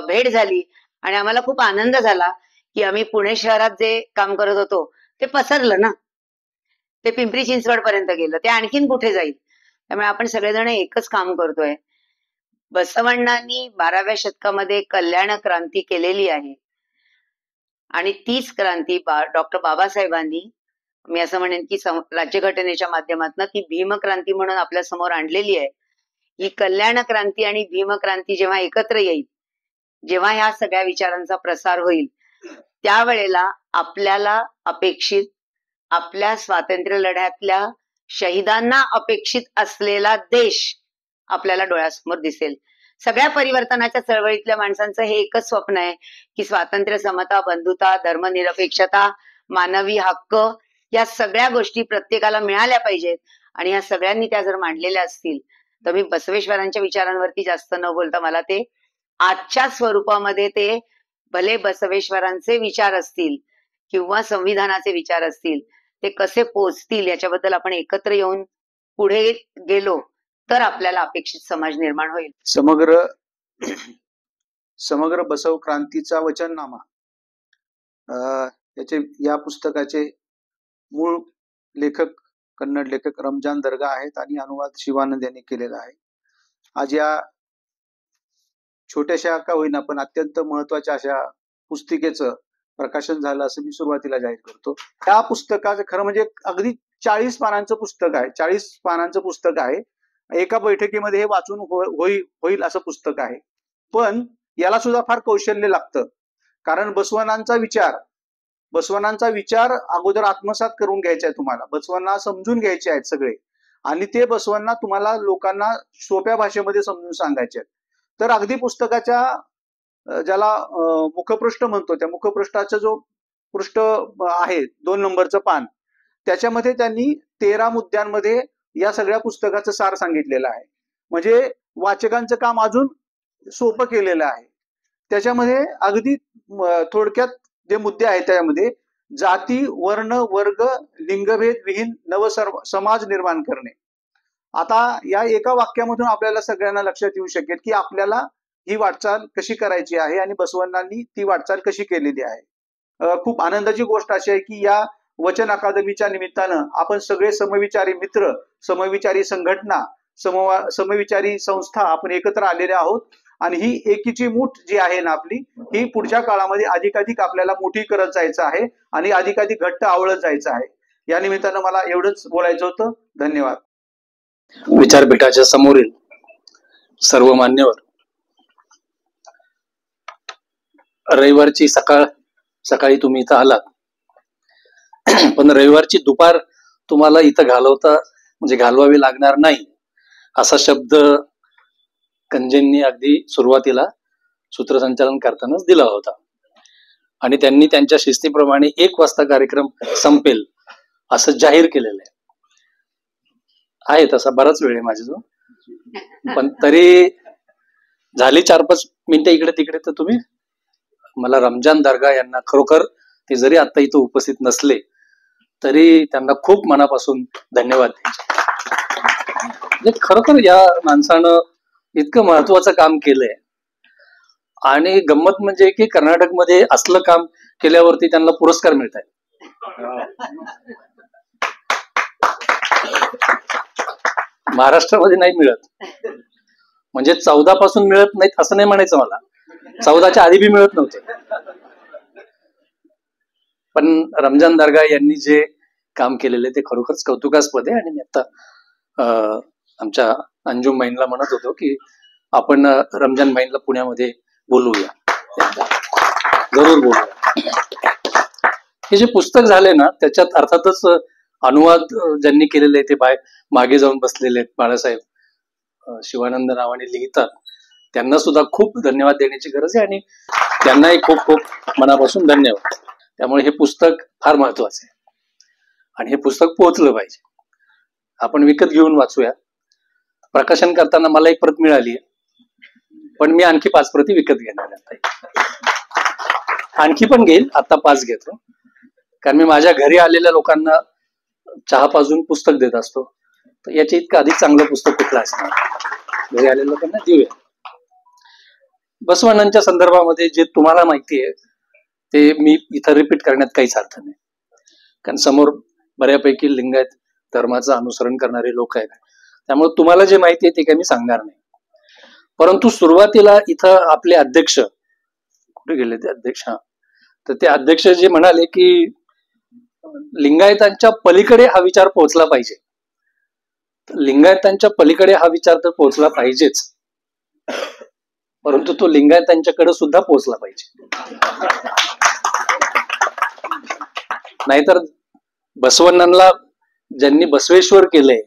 भेट झाली आणि आम्हाला खूप आनंद झाला की आम्ही पुणे शहरात जे काम करत होतो ते पसरलं ना, ते पिंपरी चिंचवड पर्यंत गेलं, ते आणखीन कुठे जाईल. त्यामुळे आपण सगळेजण एकच काम करतोय. बसवण्णांनी 12व्या शतकामध्ये कल्याण क्रांती केलेली आहे आणि तीच क्रांती डॉक्टर बाबासाहेबांनी, मी असं म्हणेन की राज्यघटनेच्या माध्यमातून ती भीमक्रांती म्हणून आपल्या समोर आणलेली आहे. ही कल्याण क्रांती आणि भीमक्रांती जेव्हा एकत्र येईल, जेव्हा ह्या सगळ्या विचारांचा प्रसार होईल, त्यावेळेला आपल्याला अपेक्षित, आपल्या स्वातंत्र्य लढ्यातल्या शहीदांना अपेक्षित असलेला देश आपल्याला डोळ्यासमोर दिसेल. सगळ्या परिवर्तनाच्या चळवळीतल्या माणसांचं हे एकच स्वप्न आहे की स्वातंत्र्य, समता, बंधुता, धर्मनिरपेक्षता, मानवी हक्क या सगळ्या गोष्टी प्रत्येकाला मिळाल्या पाहिजेत आणि ह्या सगळ्यांनी त्या जर मांडलेल्या असतील तर मी बसवेश्वरांच्या विचारांवरती जास्त न बोलता मला ते आजच्या स्वरूपामध्ये ते भले बसवेश्वरांचे विचार असतील किंवा संविधानाचे विचार असतील ते कसे पोचतील याच्याबद्दल आपण एकत्र येऊन पुढे गेलो तर आपल्याला अपेक्षित समाज निर्माण होईल. समग्र बसव क्रांतीचा वचननामा या पुस्तकाचे मूळ लेखक कन्नड लेखक रमजान दर्गा आहेत आणि अनुवाद शिवानंद यांनी केलेला आहे. आज या छोट्याशा का होईना पण अत्यंत महत्वाच्या अशा पुस्तिकेचं प्रकाशन झालं असं मी सुरुवातीला जाहीर करतो. या पुस्तकाचं खरं म्हणजे अगदी 40 पानांचं पुस्तक आहे. 40 पानांचं पुस्तक आहे. एका बैठकीमध्ये हे वाचून होईल असं पुस्तक आहे. पण याला सुद्धा फार कौशल्य लागतं, कारण बसवनांचा विचार अगोदर आत्मसात करून घ्यायचा आहे तुम्हाला. बसवांना समजून घ्यायचे आहेत सगळे आणि ते बसवांना तुम्हाला लोकांना सोप्या भाषेमध्ये समजून सांगायचे आहेत. तर अगदी पुस्तकाच्या ज्याला मुखपृष्ठ म्हणतो त्या मुखपृष्ठाचा जो पृष्ठ आहे 2 नंबरचं पान, त्याच्यामध्ये त्यांनी 13 मुद्द्यांमध्ये या सगळ्या पुस्तकाचं सार सांगितलेलं आहे. म्हणजे वाचकांचं काम अजून सोपं केलेलं आहे. त्याच्यामध्ये अगदी थोडक्यात जे मुद्दे आहेत त्यामध्ये जाती, वर्ण, वर्ग, लिंगभेद विहीन नव समाज निर्माण करणे. आता या एका वाक्यामधून आपल्याला सगळ्यांना लक्षात येऊ शकेल की आपल्याला ही वाटचाल कशी करायची आहे आणि बसवण्णांनी ती वाटचाल कशी केलेली आहे. खूप आनंदाची गोष्ट अशी आहे की या वचन अकादमीच्या निमित्तानं आपण सगळे समविचारी मित्र, समविचारी संघटना, समविचारी संस्था आपण एकत्र आलेले आहोत आणि ही एकीची मूठ जी आहे ना आपली, ही पुढच्या काळामध्ये अधिकाधिक आपल्याला मोठी करत जायचं आहे आणि अधिकाधिक घट्ट आवळत जायचं आहे. या निमित्तानं मला एवढंच बोलायचं होतं. धन्यवाद. विचारपीठाच्या समोरील सर्व मान्यवर, रविवारची सकाळी तुम्ही इथं आलात, पण रविवारची दुपार तुम्हाला इथं घालवावी लागणार नाही असा शब्द कंजेंनी अगदी सुरुवातीला सूत्रसंचालन करतानाच दिला होता आणि त्यांनी त्यांच्या शिस्तीप्रमाणे 1 वाजता कार्यक्रम संपेल असं जाहीर केलेलं आहे. तसा बराच वेळ आहे माझ्याजवळ, पण तरी झाली 4-5 मिनिटं इकडे तिकडे. तर तुम्ही मला रमजान दर्गा यांना खरोखर, ते जरी आता इथं उपस्थित नसले तरी त्यांना खूप मनापासून धन्यवाद द्यायचे. म्हणजे खरोखर या माणसानं इतकं महत्वाचं काम केलंय आणि गंमत म्हणजे की कर्नाटकमध्ये असलं काम केल्यावरती त्यांना पुरस्कार मिळत आहे. महाराष्ट्रामध्ये नाही मिळत. म्हणजे 14 पासून मिळत नाहीत असं नाही म्हणायचं मला, 14च्या आधी बी मिळत नव्हते. पण रमजान दर्गा यांनी जे काम केलेले ते खरोखरच कौतुकास्पद आहे. आणि मी आता आमच्या अंजुम बाईंना म्हणत होतो की आपण रमजान बाईंना पुण्यामध्ये बोलवूया, जरूर बोलूया. हे जे पुस्तक झाले ना त्याच्यात अर्थातच अनुवाद ज्यांनी केलेले ते मागे जाऊन बसलेले आहेत. बाळासाहेब शिवानंद नावाने लिहितात, त्यांना सुद्धा खूप धन्यवाद देण्याची गरज आहे आणि त्यांनाही खूप खूप मनापासून धन्यवाद. त्यामुळे हे पुस्तक फार महत्वाचं आहे आणि हे पुस्तक पोहोचलं पाहिजे. आपण विकत घेऊन वाचूया. प्रकाशन करताना मला 1 प्रत मिळाली आहे, पण मी आणखी 5 प्रती विकत घेणार आहे. आणखी पण घेईल, आता 5 घेतो, कारण मी माझ्या घरी आलेल्या लोकांना चहा पाजून पुस्तक देत असतो. तर याच्या इतकं अधिक चांगलं पुस्तक कुठलं असणार. घरी आलेल्या लोकांना देऊया. बसवण्णांच्या संदर्भामध्ये जे तुम्हाला माहिती आहे ते मी इथं रिपीट करण्यात काहीच अर्थ नाही, कारण समोर बऱ्यापैकी लिंगायत धर्माचं अनुसरण करणारे लोक आहेत. त्यामुळे तुम्हाला जे माहिती आहे ते काही मी सांगणार नाही. परंतु सुरुवातीला इथं आपले अध्यक्ष कुठे गेले ते अध्यक्ष, तर ते अध्यक्ष जे म्हणाले की लिंगायतांच्या पलीकडे हा विचार पोहोचला पाहिजे. लिंगायतांच्या पलीकडे हा विचार तर पोहोचला पाहिजेच, परंतु तो लिंगायतांच्याकडे सुद्धा पोहोचला पाहिजे. नाहीतर बसवण्णांना ज्यांनी बसवेश्वर केले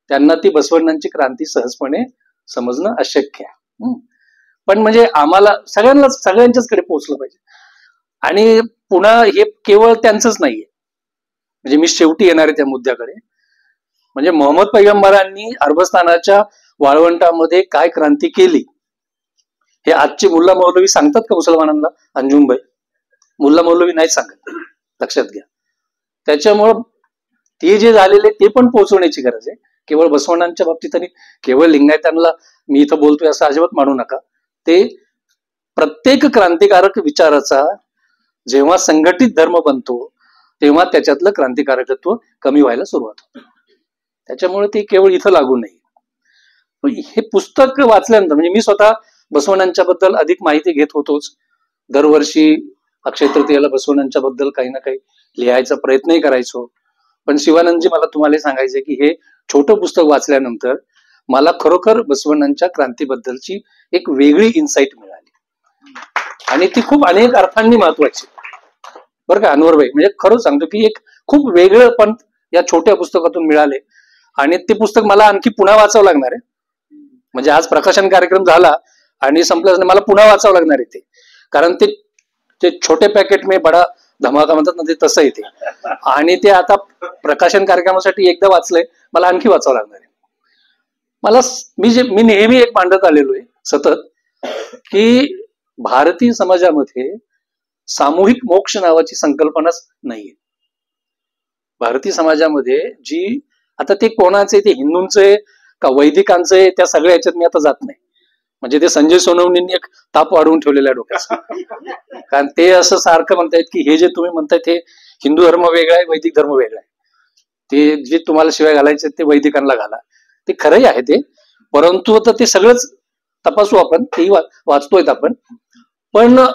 त्यांना ती बसवण्णांची क्रांती सहजपणे समजणं अशक्य आहे. पण म्हणजे आम्हाला सगळ्यांच्याच कडे पोहोचलं पाहिजे. आणि पुन्हा हे केवळ त्यांचंच नाहीये, म्हणजे मी शेवटी येणार आहे त्या मुद्द्याकडे. म्हणजे मोहम्मद पैगंबरांनी अरबस्तानाच्या वाळवंटामध्ये काय क्रांती केली हे आजचे मुल्ला मौलवी सांगतात का मुसलमानांना? अंजुमबाई, मुल्ला मौलवी नाही सांगत, लक्षात घ्या. त्याच्यामुळं ते जे झालेले ते पण पोहोचवण्याची गरज आहे. केवळ बसवण्णांच्या बाबतीत आणि केवळ लिंगायतांना मी इथं बोलतोय असं अजिबात मानू नका. ते प्रत्येक क्रांतिकारक विचाराचा जेव्हा संघटित धर्म बनतो तेव्हा त्याच्यातलं क्रांतिकारकत्व कमी व्हायला सुरुवात होते. त्याच्यामुळे ते केवळ इथं लागू नाही. हे पुस्तक वाचल्यानंतर म्हणजे मी स्वतः बसवण्णांच्या बद्दल अधिक माहिती घेत होतोच. दरवर्षी अक्षय तृतीयेला बसवण्णांच्या बद्दल काही ना काही लिहायचा प्रयत्नही करायचो. पण शिवानंदजी, मला तुम्हाला सांगायचंय की हे छोटं पुस्तक वाचल्यानंतर मला खरोखर बसवण्णांच्या क्रांतीबद्दलची एक वेगळी इन्साइट मिळाली आणि ती खूप अनेक अर्थांनी महत्वाची. बरं का अनवरभाई, म्हणजे खरंच सांगतो की एक खूप वेगळं पण या छोट्या पुस्तकातून मिळाले आणि ते पुस्तक मला आणखी पुन्हा वाचावं लागणार आहे. म्हणजे आज प्रकाशन कार्यक्रम झाला आणि संपल्याच मला पुन्हा वाचावं लागणार आहे ते, कारण ते छोटे पॅकेट में बडा धमाका म्हणतात ना, ते तसं येते. आणि ते आता प्रकाशन कार्यक्रमासाठी एकदा वाचलंय, मला आणखी वाचावं लागणार आहे. मी नेहमी एक मांडत आलेलो आहे सतत की भारतीय समाजामध्ये सामूहिक मोक्ष नावाची संकल्पनाच नाहीये. भारतीय समाजामध्ये जी आता ते कोणाचे, ते हिंदूंचे का वैदिकांचे, त्या सगळ्या याच्यात मी आता जात नाही. म्हणजे ते संजय सोनवणेंनी एक ताप वाढवून ठेवलेल्या डोक्याचा, कारण ते असं सारखं म्हणतायत की हे जे तुम्ही म्हणतायत हे हिंदू धर्म वेगळा आहे, वैदिक धर्म वेगळा आहे. ते जे तुम्हाला शिवाय घालायचे ते वैदिकांना घाला. ते खरंही आहे ते, परंतु आता ते सगळंच तपासू आपण, तेही वाचतोय आपण. पण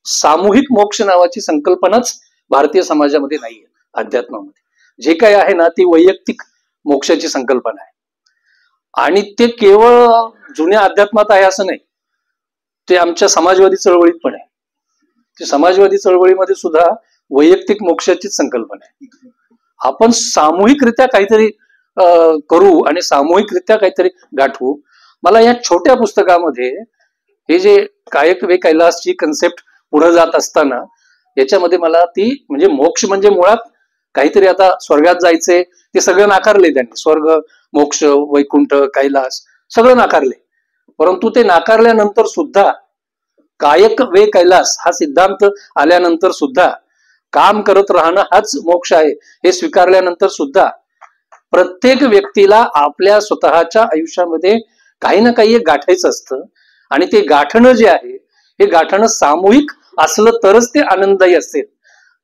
सामूहिक मोक्ष नावाची संकल्पनाच भारतीय समाजामध्ये नाहीये. अध्यात्मामध्ये जे काही आहे ना ती वैयक्तिक मोक्षाची संकल्पना आहे. आणि ते केवळ जुन्या अध्यात्मात आहे असं नाही, ते आमच्या समाजवादी चळवळीत पण आहे. ते समाजवादी चळवळीमध्ये सुद्धा वैयक्तिक मोक्षाचीच संकल्पना आहे. आपण सामूहिकरित्या काहीतरी करू आणि सामूहिकरित्या काहीतरी गाठवू. मला या छोट्या पुस्तकामध्ये हे जे कायक वे कैलासची कन्सेप्ट पुढे जात असताना याच्यामध्ये मला ती म्हणजे मोक्ष म्हणजे मुळात काहीतरी आता स्वर्गात जायचे ते सगळं नाकारले त्यांनी. स्वर्ग, मोक्ष, वैकुंठ, कैलास सगळं नाकारले. परंतु ते नाकारल्यानंतर सुद्धा कायक वे कैलास हा सिद्धांत आल्यानंतर सुद्धा काम करत राहणं हाच मोक्ष आहे हे स्वीकारल्यानंतर सुद्धा प्रत्येक व्यक्तीला आपल्या स्वतःच्या आयुष्यामध्ये काही ना काही एक गाठायचं असतं. आणि ते गाठणं जे आहे हे गाठणं सामूहिक असलं तरच ते आनंददायी असेल.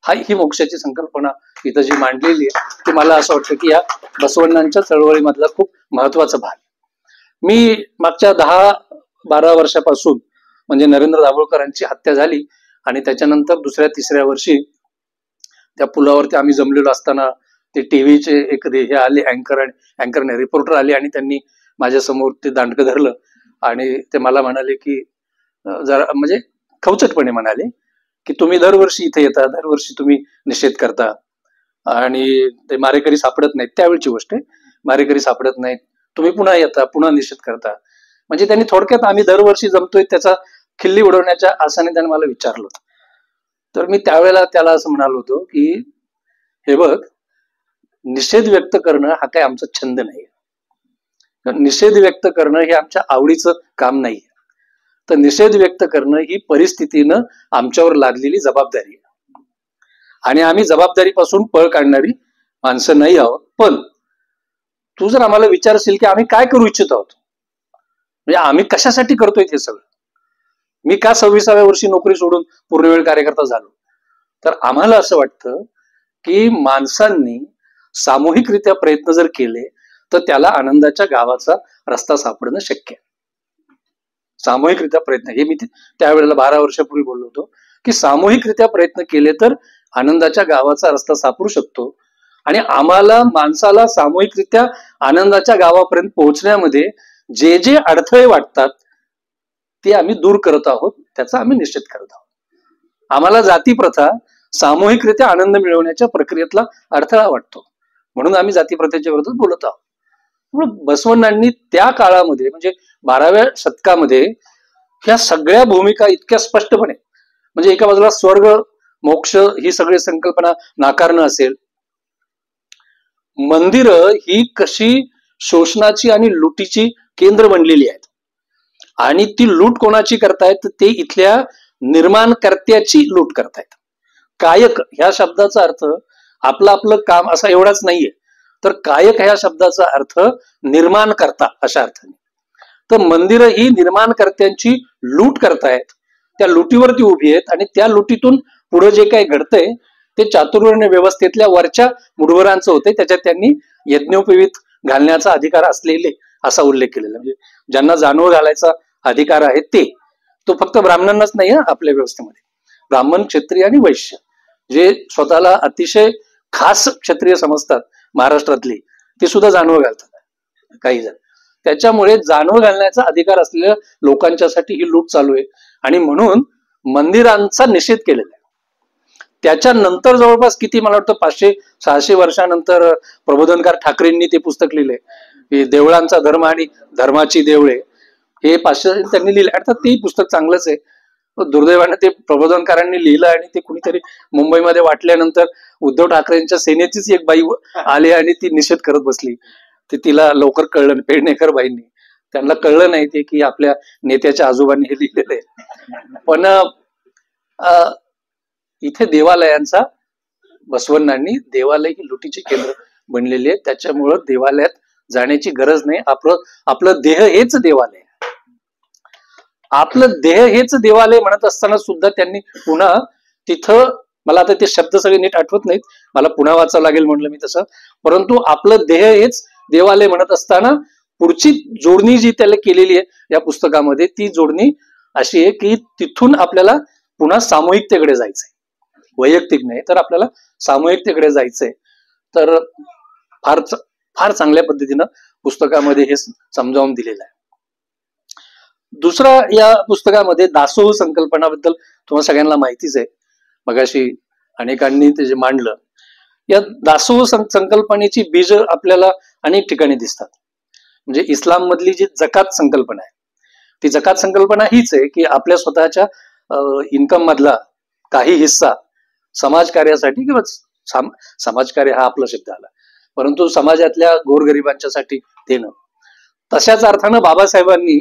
ही मोक्षाची संकल्पना इथं जी मांडलेली आहे ती मला असं वाटतं की या बसवण्णांच्या चळवळीमधला खूप महत्वाचा भाग. मी मागच्या 10-12 वर्षापासून म्हणजे नरेंद्र दाभोळकरांची हत्या झाली आणि त्याच्यानंतर 2-3 वर्षी त्या पुलावरती आम्ही जमलेलो असताना ते टीव्हीचे एक हे आले अँकरने रिपोर्टर आले आणि त्यांनी माझ्या समोर ते दांडकं धरलं आणि ते मला म्हणाले की जरा म्हणजे खवचटपणे म्हणाले की तुम्ही दरवर्षी इथे येता, दरवर्षी तुम्ही निषेध करता आणि ते मारेकरी सापडत नाहीत. त्यावेळची गोष्ट आहे, मारेकरी सापडत नाहीत, तुम्ही पुन्हा येता, पुन्हा निषेध करता. म्हणजे त्यांनी थोडक्यात आम्ही दरवर्षी जमतोय त्याचा खिल्ली उडवण्याच्या आशाने त्यांनी मला विचारलं होतं. तर मी त्यावेळेला त्याला असं म्हणालो होतो की हे बघ, निषेध व्यक्त करणं हा काही आमचा छंद नाही. निषेध व्यक्त करणं हे आमच्या आवडीचं काम नाही. तर निषेध व्यक्त करणं ही परिस्थितीनं आमच्यावर लादलेली जबाबदारी आहे आणि आम्ही जबाबदारीपासून पळ काढणारी माणसं नाही आहोत. पण तू जर आम्हाला विचारशील की आम्ही काय करू इच्छित आहोत, म्हणजे आम्ही कशासाठी करतोय हे सगळं, मी का 26व्या वर्षी नोकरी सोडून पूर्णवेळ कार्यकर्ता झालो, तर आम्हाला असं वाटतं की माणसांनी सामूहिकरित्या प्रयत्न जर केले तर त्याला आनंदाच्या गावाचा रस्ता सापडणं शक्य आहे. सामूहिकरित्या प्रयत्न, हे मी त्यावेळेला 12 वर्षापूर्वी बोललो होतो की सामूहिकरित्या प्रयत्न केले तर आनंदाच्या गावाचा रस्ता सापडू शकतो. आणि आम्हाला माणसाला सामूहिकरित्या आनंदाच्या गावापर्यंत पोहोचण्यामध्ये जे जे अडथळे वाटतात ते आम्ही दूर करत आहोत, त्याचा आम्ही निषेध करत आहोत. आम्हाला जाती प्रथा सामूहिकरित्या आनंद मिळवण्याच्या प्रक्रियेतला अडथळा वाटतो, म्हणून आम्ही जाती प्रथेच्या विरोधात बोलत आहोत. बसवण्णांनी त्या काळामध्ये म्हणजे 12व्या शतकामध्ये ह्या सगळ्या भूमिका इतक्या स्पष्टपणे, म्हणजे एका बाजूला स्वर्ग मोक्ष ही सगळी संकल्पना नाकारणं असेल, मंदिरं ही कशी शोषणाची आणि लुटीची केंद्र बनलेली आहेत आणि ती लूट कोणाची करतायत, ते इथल्या निर्माणकर्त्याची लूट करतायत. कायक ह्या शब्दाचा अर्थ आपलं आपलं काम असा एवढाच नाहीये, तर कायक ह्या शब्दाचा अर्थ निर्माण करता अशा अर्थाने. तर मंदिरं ही निर्माणकर्त्यांची लूट करतायत, त्या लुटीवरती उभी आहेत आणि त्या लुटीतून पुढे जे काही घडतंय ते चातुर्वर्ण्य व्यवस्थेतल्या वरच्या मुठभरांचं होते. त्याच्यात त्यांनी यज्ञोपवीत घालण्याचा अधिकार असलेले असा उल्लेख केलेला, म्हणजे ज्यांना जानवं घालायचा अधिकार आहे ते. तो फक्त ब्राह्मणांनाच नाही आपल्या व्यवस्थेमध्ये, ब्राह्मण, क्षत्रिय आणि वैश्य जे स्वतःला अतिशय खास क्षत्रिय समजतात महाराष्ट्रातली, ते सुद्धा जानवं घालतात काही जण. त्याच्यामुळे जानवं घालण्याचा अधिकार असलेल्या लोकांच्यासाठी ही लूट चालू आहे आणि म्हणून मंदिरांचा निषेध केलेला आहे. त्याच्यानंतर जवळपास किती, मला वाटतं 500-600 वर्षानंतर प्रबोधनकार ठाकरेंनी ते पुस्तक लिहिले, देवळांचा धर्म आणि धर्माची देवळे, हे 500 त्यांनी लिहिले. अर्थात ते पुस्तक चांगलंच आहे. दुर्दैवाने ते प्रबोधनकारांनी लिहिलं आणि ते कुणीतरी मुंबईमध्ये वाटल्यानंतर उद्धव ठाकरेंच्या सेनेचीच एक बाई आली आणि ती निषेध करत बसली. ते तिला लवकर कळलं, पेडणेकर बाईंनी, त्यांना कळलं नाही ते की आपल्या नेत्याच्या आजोबांनी हे लिहिलेलं आहे. पण इथे देवालयांचा, बसवण्णांनी देवालय ही लुटीची केंद्र बनलेली आहे. त्याच्यामुळं देवालयात जाण्याची गरज नाही. आपलं देह हेच देवालय, आपलं देह हेच देवालय म्हणत असताना सुद्धा त्यांनी पुन्हा तिथं, मला आता ते शब्द सगळे नीट आठवत नाहीत, मला पुन्हा वाचावं लागेल म्हटलं मी तसं, परंतु आपलं देह हेच देवालय म्हणत असताना पुढची जोडणी जी त्याला केलेली आहे या पुस्तकामध्ये, ती जोडणी अशी आहे की तिथून आपल्याला पुन्हा सामूहिकतेकडे जायचंय, वैयक्तिक नाही तर आपल्याला सामूहिकतेकडे जायचंय. तर फार चांगल्या पद्धतीनं पुस्तकामध्ये हे समजावून दिलेलं आहे. दुसरा, या पुस्तकामध्ये दासोह संकल्पनाबद्दल तुम्हाला सगळ्यांना माहितीच आहे, मगाशी अनेकांनी ते जे मांडलं. या दासोह संकल्पनेची बीज आपल्याला अनेक ठिकाणी दिसतात. म्हणजे इस्लाम मधली जी जकात संकल्पना आहे, ती जकात संकल्पना हीच आहे की आपल्या स्वतःच्या इन्कम मधला काही हिस्सा समाजकार्यासाठी, किंवा समाजकार्य हा आपला शब्द आला, परंतु समाजातल्या गोरगरिबांच्यासाठी देणं. तशाच अर्थानं बाबासाहेबांनी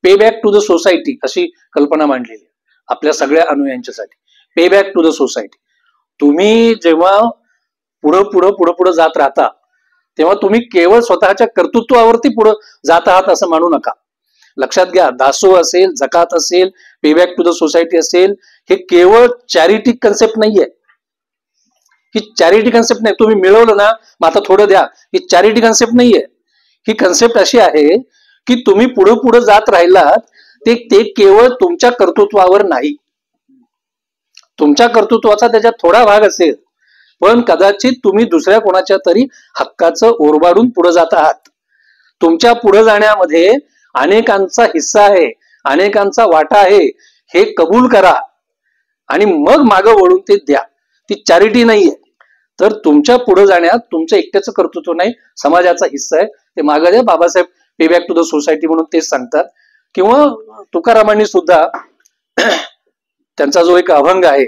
पे बॅक टू द सोसायटी अशी कल्पना मांडलेली आपल्या सगळ्या अनुयायांच्यासाठी. पे बॅक टू द सोसायटी. तुम्ही जेव्हा पुढं जात राहता तेव्हा तुम्ही केवळ स्वतःच्या कर्तृत्वावरती पुढे जात आहात असं मानू नका. लक्षात घ्या, दासोह असेल, जकात असेल, पे बॅक टू द सोसायटी असेल, हे केवळ चॅरिटी कन्सेप्ट नाहीये. ही चॅरिटी कन्सेप्ट नाही, तुम्ही मिळवलं ना मग आता थोडं द्या, ही चॅरिटी कन्सेप्ट नाहीये. ही कन्सेप्ट अशी आहे की तुम्ही पुढे जात राहिलात ते केवळ तुमच्या कर्तृत्वावर नाही. तुमच्या कर्तृत्वाचा त्याच्यात थोडा भाग असेल, पण कदाचित तुम्ही दुसऱ्या कोणाच्या तरी हक्काचं ओरबाडून पुढे जात आहात. तुमच्या पुढे जाण्यामध्ये अनेकांचा हिस्सा आहे, अनेकांचा वाटा आहे, हे कबूल करा आणि मग मागं वळून ते द्या. ती चॅरिटी नाहीये. तर तुमच्या पुढे जाण्यात तुमचं एकट्याचं कर्तृत्व नाही, समाजाचा हिस्सा आहे, ते मागं द्या. बाबासाहेब पे बॅक टू द सोसायटी म्हणून तेच सांगतात. किंवा तुकारामांनी सुद्धा त्यांचा जो एक अभंग आहे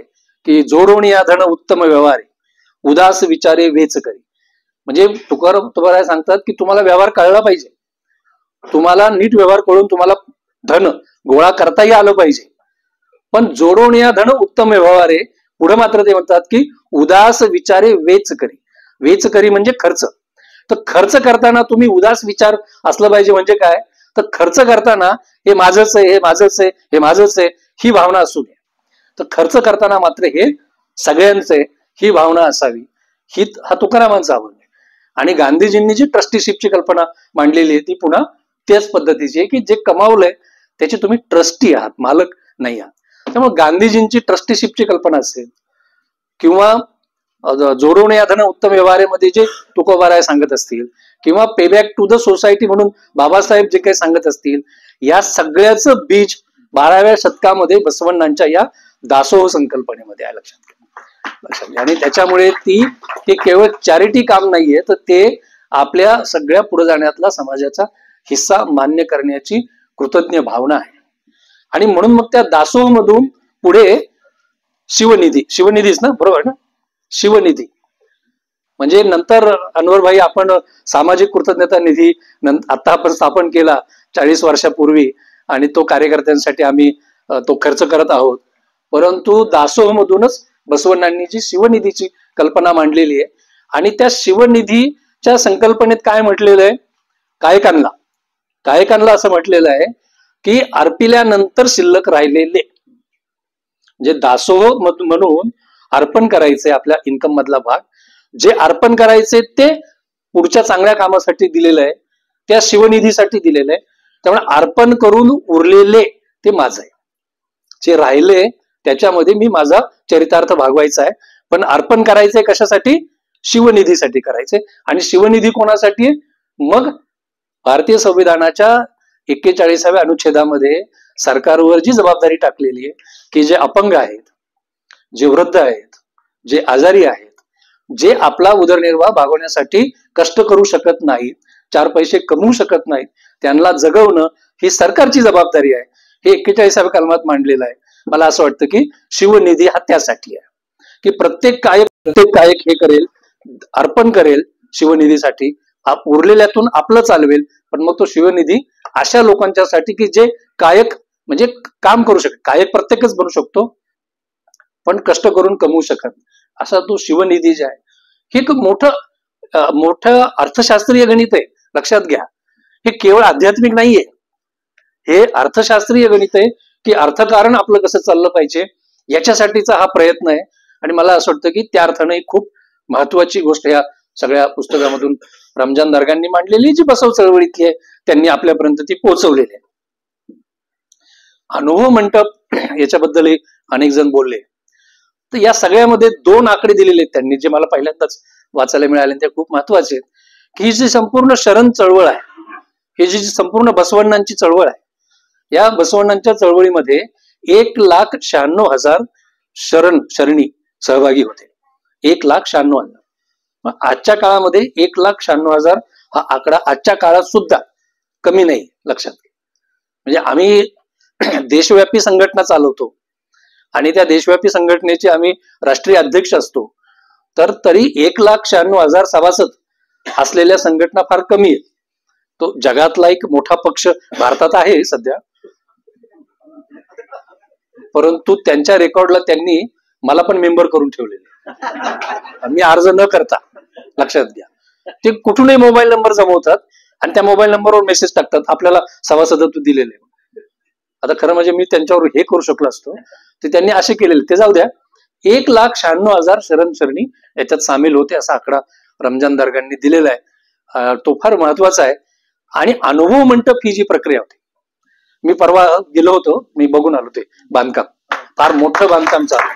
की जोडोणी या धन उत्तम व्यवहारे, उदास विचारे वेच करी. म्हणजे तुकाराम सांगतात की तुम्हाला व्यवहार कळला पाहिजे, तुम्हाला नीट व्यवहार करून तुम्हाला धन गोळा करताही आलं पाहिजे, पण जोडोणी या धन उत्तम व्यवहारे, पुढे मात्र ते म्हणतात की उदास विचारे वेच करी. वेच करी म्हणजे खर्च. तर खर्च करताना तुम्ही उदास विचार असलं पाहिजे. म्हणजे काय, तर खर्च करताना हे माझंच आहे, हे माझंच आहे, हे माझंच आहे, ही भावना असू द्या. तर खर्च करताना मात्र हे सगळ्यांचं आहे, ही भावना असावी. हा तुकारामांचा अभंग आहे. आणि गांधीजींनी जी ट्रस्टीशिपची कल्पना मांडलेली आहे ती पुन्हा त्याच पद्धतीची आहे की जे कमावलंय त्याचे तुम्ही ट्रस्टी आहात, मालक नाही आहात. त्यामुळे गांधीजींची ट्रस्टीशिपची कल्पना असेल किंवा जोडवणे या धन उत्तम व्यवहारामध्ये जे तुकोबाराय सांगत असतील किंवा पे बॅक टू द सोसायटी म्हणून बाबासाहेब जे काही सांगत असतील, या सगळ्याचं बीज 12व्या शतकामध्ये बसवण्णांच्या या दासोह संकल्पनेमध्ये आहे. लक्षात घ्या. आणि त्याच्यामुळे ते केवळ चॅरिटी काम नाहीये, तर ते आपल्या सगळ्या पुढे जाण्यातला समाजाचा हिस्सा मान्य करण्याची कृतज्ञ भावना आहे. आणि म्हणून मग त्या दासोह मधून पुढे शिवनिधीच ना, बरोबर ना, शिवनिधी. म्हणजे नंतर अनवरभाई आपण सामाजिक कृतज्ञता निधी आता आपण स्थापन केला 40 वर्षापूर्वी आणि तो कार्यकर्त्यांसाठी आम्ही तो खर्च करत आहोत. परंतु दासोह मधूनच बसवण्णांनी जी शिवनिधीची कल्पना मांडलेली आहे आणि त्या शिवनिधीच्या संकल्पनेत काय म्हटलेलं आहे, कायकांना असं म्हटलेलं आहे की अर्पिल्यानंतर शिल्लक राहिलेले जे दासोह म्हणून अर्पण करायचे आपल्या इन्कम मधला भाग, जे अर्पण करायचे ते पुढच्या चांगल्या कामासाठी दिलेलं आहे, त्या शिवनिधीसाठी दिलेलं आहे. त्यामुळे अर्पण करून उरलेले ते माझं आहे, जे राहिले त्याच्यामध्ये मी माझा चरितार्थ भागवायचा आहे. पण अर्पण करायचंय कशासाठी? शिवनिधीसाठी करायचंय. आणि शिवनिधी कोणासाठी? मग भारतीय संविधानाच्या 41व्या अनुच्छेदामध्ये सरकारवर जी जबाबदारी टाकलेली आहे की जे अपंग आहेत, जे वृद्ध आहेत, जे आजारी आहेत, जे आपला उदरनिर्वाह भागवण्यासाठी कष्ट करू शकत नाहीत, 4 पैसे कमवू शकत नाहीत, त्यांना जगवणं ही सरकारची जबाबदारी आहे. हे 41व्या कलमात मांडलेलं आहे. मला असं वाटतं की शिवनिधी हा त्यासाठी आहे की प्रत्येक कायक हे करेल, अर्पण करेल शिवनिधीसाठी, उरलेल्यातून आपलं चालवेल. पण मग तो शिवनिधी अशा लोकांच्यासाठी की जे कायक म्हणजे काम करू शकत, कायक प्रत्येकच बनू शकतो पण कष्ट करून कमवू शकत, असा तो शिवनिधी जे आहे हे एक मोठं अर्थशास्त्रीय गणित आहे. लक्षात घ्या, हे केवळ आध्यात्मिक नाहीये, हे अर्थशास्त्रीय गणित आहे की अर्थकारण आपलं कसं चाललं पाहिजे याच्यासाठीचा हा प्रयत्न आहे. आणि मला असं वाटतं की त्या अर्थाने खूप महत्वाची गोष्ट या सगळ्या पुस्तकामधून रमजान दर्गांनी मांडलेली जी बसव चळवळीतली आहे त्यांनी आपल्यापर्यंत ती पोहोचवलेली आहे. अनुभव मंडप याच्याबद्दल अनेक जण बोलले, तर या सगळ्यामध्ये 2 आकडे दिलेले आहेत त्यांनी, जे मला पहिल्यांदाच वाचायला मिळाले, ते खूप महत्वाचे आहेत. की ही जी संपूर्ण शरण चळवळ आहे, ही जी संपूर्ण बसवण्णांची चळवळ आहे, या बसवण्णांच्या चळवळीमध्ये 1,96,000 शरणी सहभागी होते. 1,96,000. मग आजच्या काळामध्ये 1,96,000 हा आकडा आजच्या काळात सुद्धा कमी नाही. लक्षात घ्या, म्हणजे आम्ही देशव्यापी संघटना चालवतो आणि त्या देशव्यापी संघटनेचे आम्ही राष्ट्रीय अध्यक्ष असतो, तर तरी 1,96,000 सभासद असलेल्या संघटना फार कमी आहेत. तो जगातला एक मोठा पक्ष भारतात आहे सध्या, परंतु त्यांच्या रेकॉर्डला त्यांनी मला पण मेंबर करून ठेवलेले, मी अर्ज न करता. लक्षात घ्या, ते कुठूनही मोबाईल नंबर जमवतात आणि त्या मोबाईल नंबरवर मेसेज टाकतात आपल्याला सभासदत्व दिलेले. आता खरं म्हणजे मी त्यांच्यावर हे करू शकलो असतो, ते त्यांनी असे केलेले. ते जाऊ द्या, 1,96,000 शरणी याच्यात सामील होते असा आकडा रमजान दर्गांनी दिलेला आहे. तो फार महत्वाचा आहे. आणि अनुभव मंडप ही जी प्रक्रिया होती, मी परवा गेलो होतो, मी बघून आलो ते बांधकाम, फार मोठं बांधकाम चालू.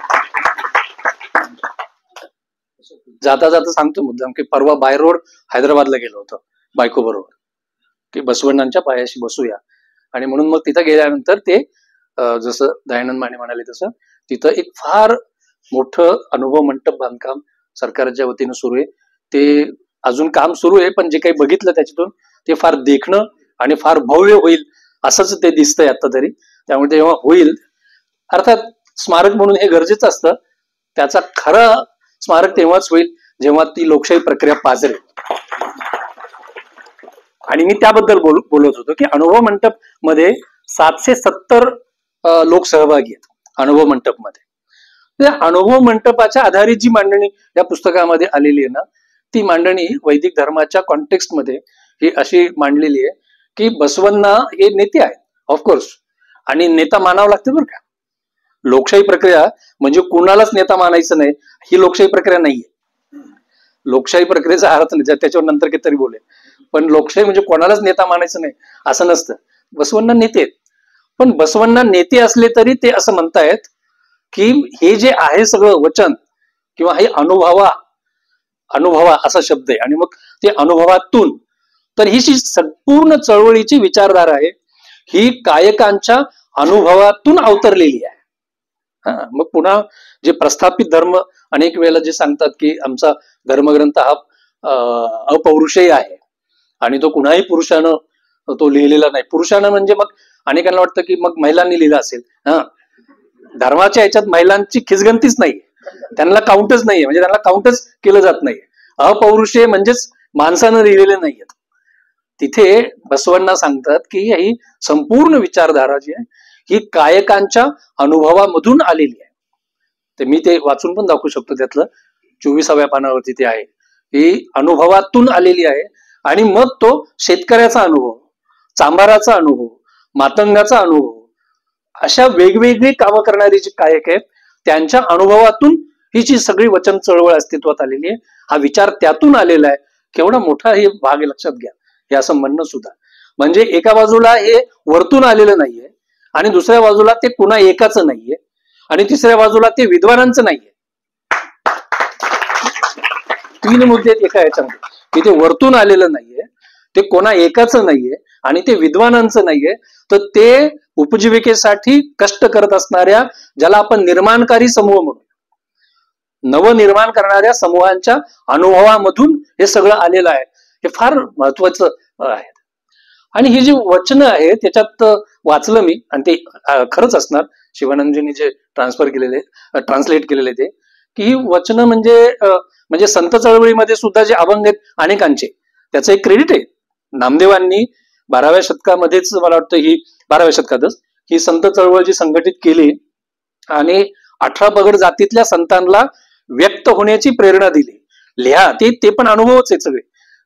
जाता जाता सांगतो मुद्दाम की परवा बाय रोड हैदराबादला गेलो होतो बायको बरोबर, की बसवण्णांच्या पायाशी बसूया. आणि म्हणून मग तिथं गेल्यानंतर ते जसं दयानंद माने म्हणाले तसं तिथं एक फार मोठं अनुभव मंडप बांधकाम सरकारच्या वतीनं सुरू आहे. ते अजून काम सुरू आहे, पण जे काही बघितलं त्याच्यातून ते फार देखणं आणि फार भव्य होईल असंच ते दिसतंय आता तरी. त्यामुळे तेव्हा होईल, अर्थात स्मारक म्हणून हे गरजेचं असतं, त्याचा खरा स्मारक तेव्हाच होईल जेव्हा ती लोकशाही प्रक्रिया पाजरेल. आणि मी त्याबद्दल बोलत होतो की अनुभव मंडप मध्ये 770 लोक सहभागी आहेत अनुभव मंडप मध्ये. त्या अनुभव मंडपाच्या आधारित जी मांडणी या पुस्तकामध्ये आलेली आहे ना, ती मांडणी वैदिक धर्माच्या कॉन्टेक्स्ट मध्ये ही अशी मांडलेली आहे की बसवण्णा हे नेते आहेत ऑफकोर्स, आणि नेता मानावं लागतं बरं का. लोकशाही प्रक्रिया म्हणजे कुणालाच नेता मानायचं नाही, ही लोकशाही प्रक्रिया नाहीये. लोकशाही प्रक्रियेचा अर्थ नाही, त्याच्यावर नंतर कितीतरी बोलेल, पण लोकशाही म्हणजे कोणालाच नेता मानायचं नाही असं नसतं. बसवण्णा नेते आहेत, पण बसवण्णा नेते असले तरी ते असं म्हणतायत की हे जे आहे सगळं वचन किंवा हे अनुभवा असा शब्द आहे, आणि मग ते अनुभवातून, तर ही जी संपूर्ण चळवळीची विचारधारा आहे ही कायकांच्या अनुभवातून अवतरलेली आहे. मग पुन्हा जे प्रस्थापित धर्म अनेक वेळेला जे सांगतात की आमचा धर्मग्रंथ हा अपौरुषेय आहे आणि तो कुणाही पुरुषानं तो लिहिलेला नाही. पुरुषानं म्हणजे मग अनेकांना वाटतं की मग महिलांनी लिहिला असेल. धर्माच्या याच्यात महिलांची खिचगंतीच नाही, त्यांना काउंटच नाहीये, म्हणजे त्यांना काउंटच केलं जात नाही. अपौरुषे म्हणजेच माणसानं लिहिलेले नाहीयेत. तिथे बसवांना सांगतात की ही संपूर्ण विचारधारा जी आहे ही कायकांच्या अनुभवामधून आलेली आहे. ते मी ते वाचून पण दाखवू शकतो, त्यातलं 24व्या पानावरती ते आहे. ही अनुभवातून आलेली आहे आणि मग तो शेतकऱ्याचा अनुभव, चांभाराचा अनुभव, मातंगाचा अनुभव, अशा वेगवेगळी कामं करणारी जी कायक आहेत त्यांच्या अनुभवातून ही जी सगळी वचन चळवळ अस्तित्वात आलेली आहे. हा विचार त्यातून आलेला आहे. केवढा मोठा हे भाग लक्षात घ्या, हे असं म्हणणं सुद्धा. म्हणजे एका बाजूला हे वरतून आलेलं नाहीये आणि दुसऱ्या बाजूला ते कुणा एकाचं नाहीये आणि तिसऱ्या बाजूला ते विद्वानांचं नाहीये. 3 मुद्दे आहेत एका याच्यामध्ये, की ते वरतून आलेलं नाहीये, ते कोणा एकाचं नाहीये आणि ते विद्वानांचं नाहीये. तर ते उपजीविकेसाठी कष्ट करत असणाऱ्या, ज्याला आपण निर्माणकारी समूह म्हणू, नवनिर्माण करणाऱ्या समूहांच्या अनुभवामधून हे सगळं आलेलं आहे. हे फार महत्वाचं आहे. आणि ही जी वचनं आहेत त्याच्यात वाचलं मी आणि ते खरंच असणार, शिवानंदजींनी जे ट्रान्सलेट केलेले ते, की ही वचनं म्हणजे संत चळवळीमध्ये सुद्धा जे अभंग आहेत अनेकांचे, त्याचं एक क्रेडिट आहे. नामदेवांनी 12व्या शतकामध्येच, मला वाटतं ही 12व्या शतकातच ही संत चळवळ जी संघटित केली आणि 18 पगड जातीतल्या संतांना व्यक्त होण्याची प्रेरणा दिली. लिहा, ते पण अनुभवच आहेत सगळे.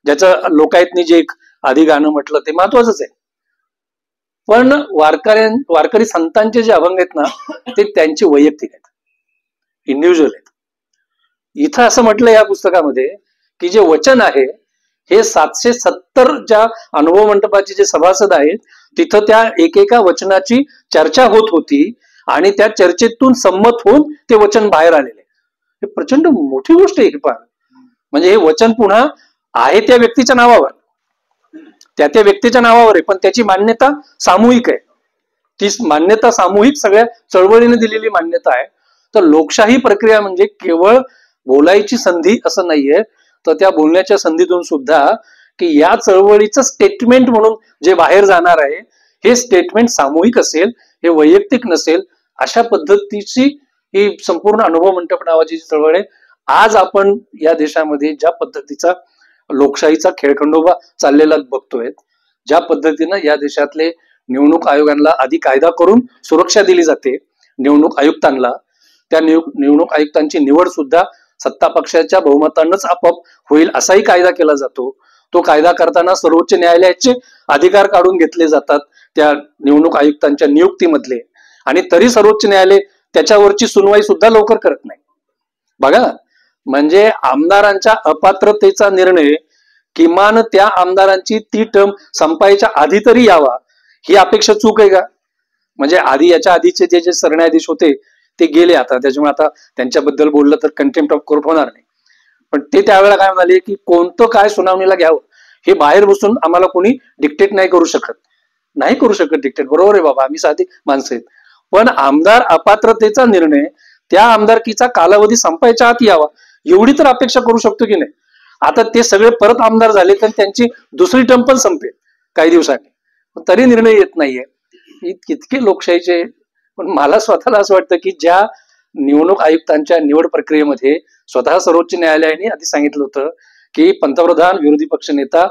ज्याचं लोकायतनी जे एक आधी गाणं म्हटलं ते महत्वाचंच आहे. पण वारकरी संतांचे जे अभंग आहेत ना, ते त्यांचे वैयक्तिक आहेत, इंडिव्हिज्युअल आहेत. इथं असं म्हटलं या पुस्तकामध्ये की जे वचन आहे हे 770 ज्या अनुभव मंडपाचे जे सभासद आहेत तिथं त्या एकेका वचनाची चर्चा होत होती आणि त्या चर्चेतून संमत होऊन ते वचन बाहेर आलेले. हे प्रचंड मोठी गोष्ट आहे. म्हणजे हे वचन पुन्हा आहे त्या व्यक्तीच्या नावावर, त्या व्यक्तीच्या नावावर आहे, पण त्याची मान्यता सामूहिक आहे. ती मान्यता सामूहिक सगळ्या चळवळीने दिलेली मान्यता आहे. तर लोकशाही प्रक्रिया म्हणजे केवळ बोलायची संधी असं नाहीये, तर त्या बोलण्याच्या संधीतून सुद्धा की या चळवळीचं स्टेटमेंट म्हणून जे बाहेर जाणार आहे हे स्टेटमेंट सामूहिक असेल, हे वैयक्तिक नसेल. अशा पद्धतीची ही संपूर्ण अनुभव मंडप नावाची चळवळ आहे. आज आपण या देशामध्ये ज्या पद्धतीचा लोकशाहीचा खेळखंडोबा चाललेला बघतोय, ज्या पद्धतीनं या देशातले निवडणूक आयोगांना आधी कायदा करून सुरक्षा दिली जाते निवडणूक आयुक्तांना, त्या निवडणूक आयुक्तांची निवड सुद्धा सत्ता पक्षाच्या बहुमतानंच आपोआप होईल असाही कायदा केला जातो. तो कायदा करताना सर्वोच्च न्यायालयाचे अधिकार काढून घेतले जातात त्या निवडणूक आयुक्तांच्या नियुक्तीमधले, आणि तरी सर्वोच्च न्यायालय त्याच्यावरची सुनवाई सुद्धा लवकर करत नाही. बघा, म्हणजे आमदारांच्या अपात्रतेचा निर्णय किमान त्या आमदारांची ती टर्म संपायच्या आधी तरी यावा, ही अपेक्षा चूक आहे का? म्हणजे याच्या आधीचे जे सरन्यायाधीश होते ते गेले आता, त्याच्यामुळे आता त्यांच्याबद्दल बोललं तर कंटेम्प्ट ऑफ कोर्ट होणार नाही. पण ते त्यावेळेला काय म्हणाले की कोणतं काय सुनावणीला घ्यावं हे बाहेर बसून आम्हाला कोणी डिक्टेट नाही करू शकत डिक्टेट. बरोबर आहे बाबा, आम्ही साधी माणसं आहेत. पण आमदार अपात्रतेचा निर्णय त्या आमदारकीचा कालावधी संपायच्या आत यावा एवढी तर अपेक्षा करू शकतो की नाही? आता ते सगळे परत आमदार झाले तर त्यांची दुसरी टर्म पण संपेल काही दिवसांनी, तरी निर्णय येत नाहीये. इतके लोकशाहीचे. पण मला स्वतःला असं वाटतं की ज्या निवडणूक आयुक्तांच्या निवड प्रक्रियेमध्ये स्वतः सर्वोच्च न्यायालयाने आधी सांगितलं होतं की पंतप्रधान, विरोधी पक्ष नेता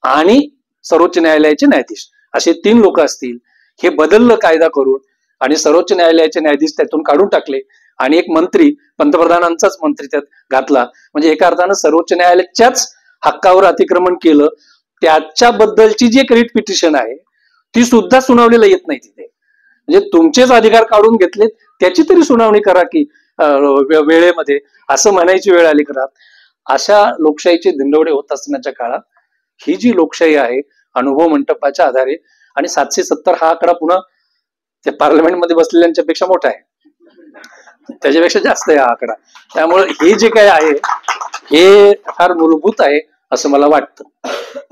आणि सर्वोच्च न्यायालयाचे न्यायाधीश असे 3 लोक असतील, हे बदललं कायदा करून आणि सर्वोच्च न्यायालयाचे न्यायाधीश त्यातून काढून टाकले आणि एक मंत्री, पंतप्रधानांचाच मंत्री त्यात घातला. म्हणजे एका अर्थानं सर्वोच्च न्यायालयाच्याच हक्कावर अतिक्रमण केलं. त्याच्याबद्दलची जी क्रिट पिटिशन आहे ती सुद्धा सुनावणीला येत नाही तिथे. म्हणजे तुमचेच अधिकार काढून घेतले, त्याची तरी सुनावणी करा की वेळेमध्ये, असं म्हणायची वेळ आली करा. अशा लोकशाहीचे दिंडवडे होत असण्याच्या काळात ही जी लोकशाही आहे अनुभव मंडपाच्या आधारे, आणि 770 हा आकडा पुन्हा त्या पार्लमेंटमध्ये बसलेल्यांच्या पेक्षा मोठा आहे, त्याच्यापेक्षा जास्त आहे हा आकडा. त्यामुळे हे जे काही आहे हे फार मूलभूत आहे असं मला वाटतं.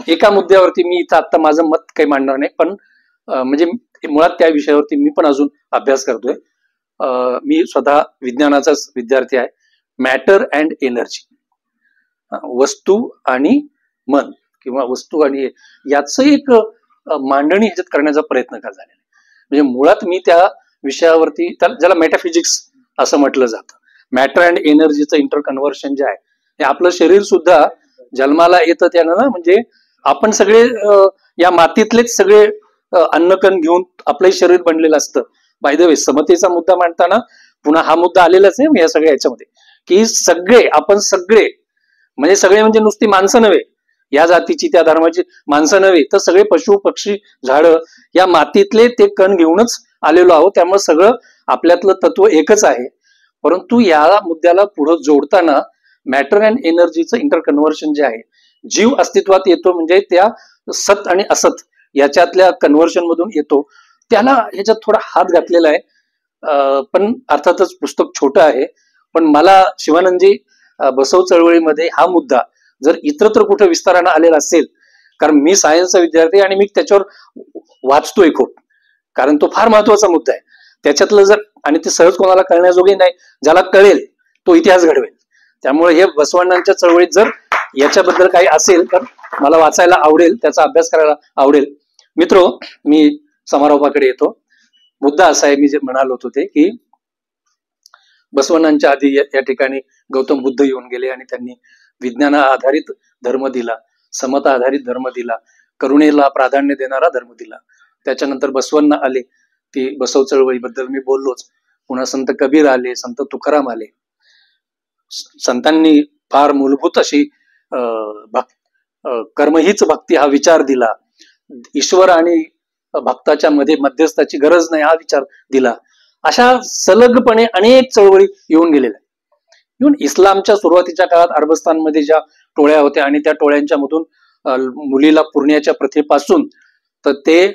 एका मुद्द्यावरती मी इथं आता माझं मत काही मांडणार नाही, पण म्हणजे मुळात त्या विषयावरती मी पण अजून अभ्यास करतोय. मी स्वतः विज्ञानाचाच विद्यार्थी आहे. मॅटर अँड एनर्जी, वस्तू आणि मन, किंवा वस्तू आणि याच एक मांडणी ह्याच्यात करण्याचा प्रयत्न झालेला आहे. म्हणजे मुळात मी त्या विषयावरती, ज्याला मेटाफिजिक्स असं म्हटलं जातं, मॅटर अँड एनर्जीचं इंटर कन्व्हर्शन जे आहे आपलं शरीर सुद्धा जन्माला येतं त्यानं ना, म्हणजे आपण सगळे या मातीतलेच सगळे अन्नकण घेऊन आपलं शरीर बनलेलं असतं. बाय द वे, समतेचा मुद्दा मांडताना पुन्हा हा मुद्दा आलेलाच आहे या सगळ्या याच्यामध्ये, की सगळे आपण सगळे म्हणजे सगळे म्हणजे नुसती माणसं नव्हे, या जातीची त्या धर्माची माणसं नव्हे, तर सगळे पशु पक्षी झाडं या मातीतले ते कण घेऊनच आलेलो आहोत. त्यामुळे सगळं आपल्यातलं तत्व एकच आहे. परंतु या मुद्द्याला पुढे जोडताना मॅटर अँड एनर्जीचं इंटर कन्व्हर्शन जे आहे, जीव अस्तित्वात येतो म्हणजे त्या सत आणि असत याच्यातल्या कन्व्हर्शन मधून येतो, त्याला ह्याच्यात थोडा हात घातलेला आहे. पण अर्थातच पुस्तक छोटं आहे, पण मला शिवानंदजी बसव चळवळीमध्ये हा मुद्दा जर इतरत्र कुठे विस्तारानं आलेला असेल, कारण मी सायन्सचा विद्यार्थी आणि मी त्याच्यावर वाचतोय खूप, कारण तो फार महत्वाचा मुद्दा आहे. त्याच्यातलं जर, आणि ते सहज कोणाला कळण्याजोगे नाही, ज्याला कळेल तो इतिहास घडवेल. त्यामुळे हे बसवण्णांच्या चळवळीत जर याच्याबद्दल काही असेल तर मला वाचायला आवडेल, त्याचा अभ्यास करायला आवडेल. मित्रो, मी समारोपाकडे येतो. मुद्दा असा आहे, मी जे म्हणालो होतो ते, की बसवण्णांच्या आधी या ठिकाणी गौतम बुद्ध येऊन गेले आणि त्यांनी विज्ञाना आधारित धर्म दिला, समता आधारित धर्म दिला, करुणेला प्राधान्य देणारा धर्म दिला. त्याच्यानंतर बसवण्णा आले, ती बसव चळवळीबद्दल मी बोललोच. पुन्हा संत कबीर आले, संत तुकाराम आले. संतांनी फार मूलभूत अशी कर्म हीच भक्ती हा विचार दिला. ईश्वर आणि भक्ताच्या मध्ये मध्यस्थाची गरज नाही हा विचार दिला. अशा सलगपणे अनेक चळवळी येऊन गेलेल्या. येऊन इस्लामच्या सुरुवातीच्या काळात अरबस्तानमध्ये ज्या टोळ्या होत्या आणि त्या टोळ्यांच्या मधून मुलीला पुरण्याच्या प्रथेपासून तर ते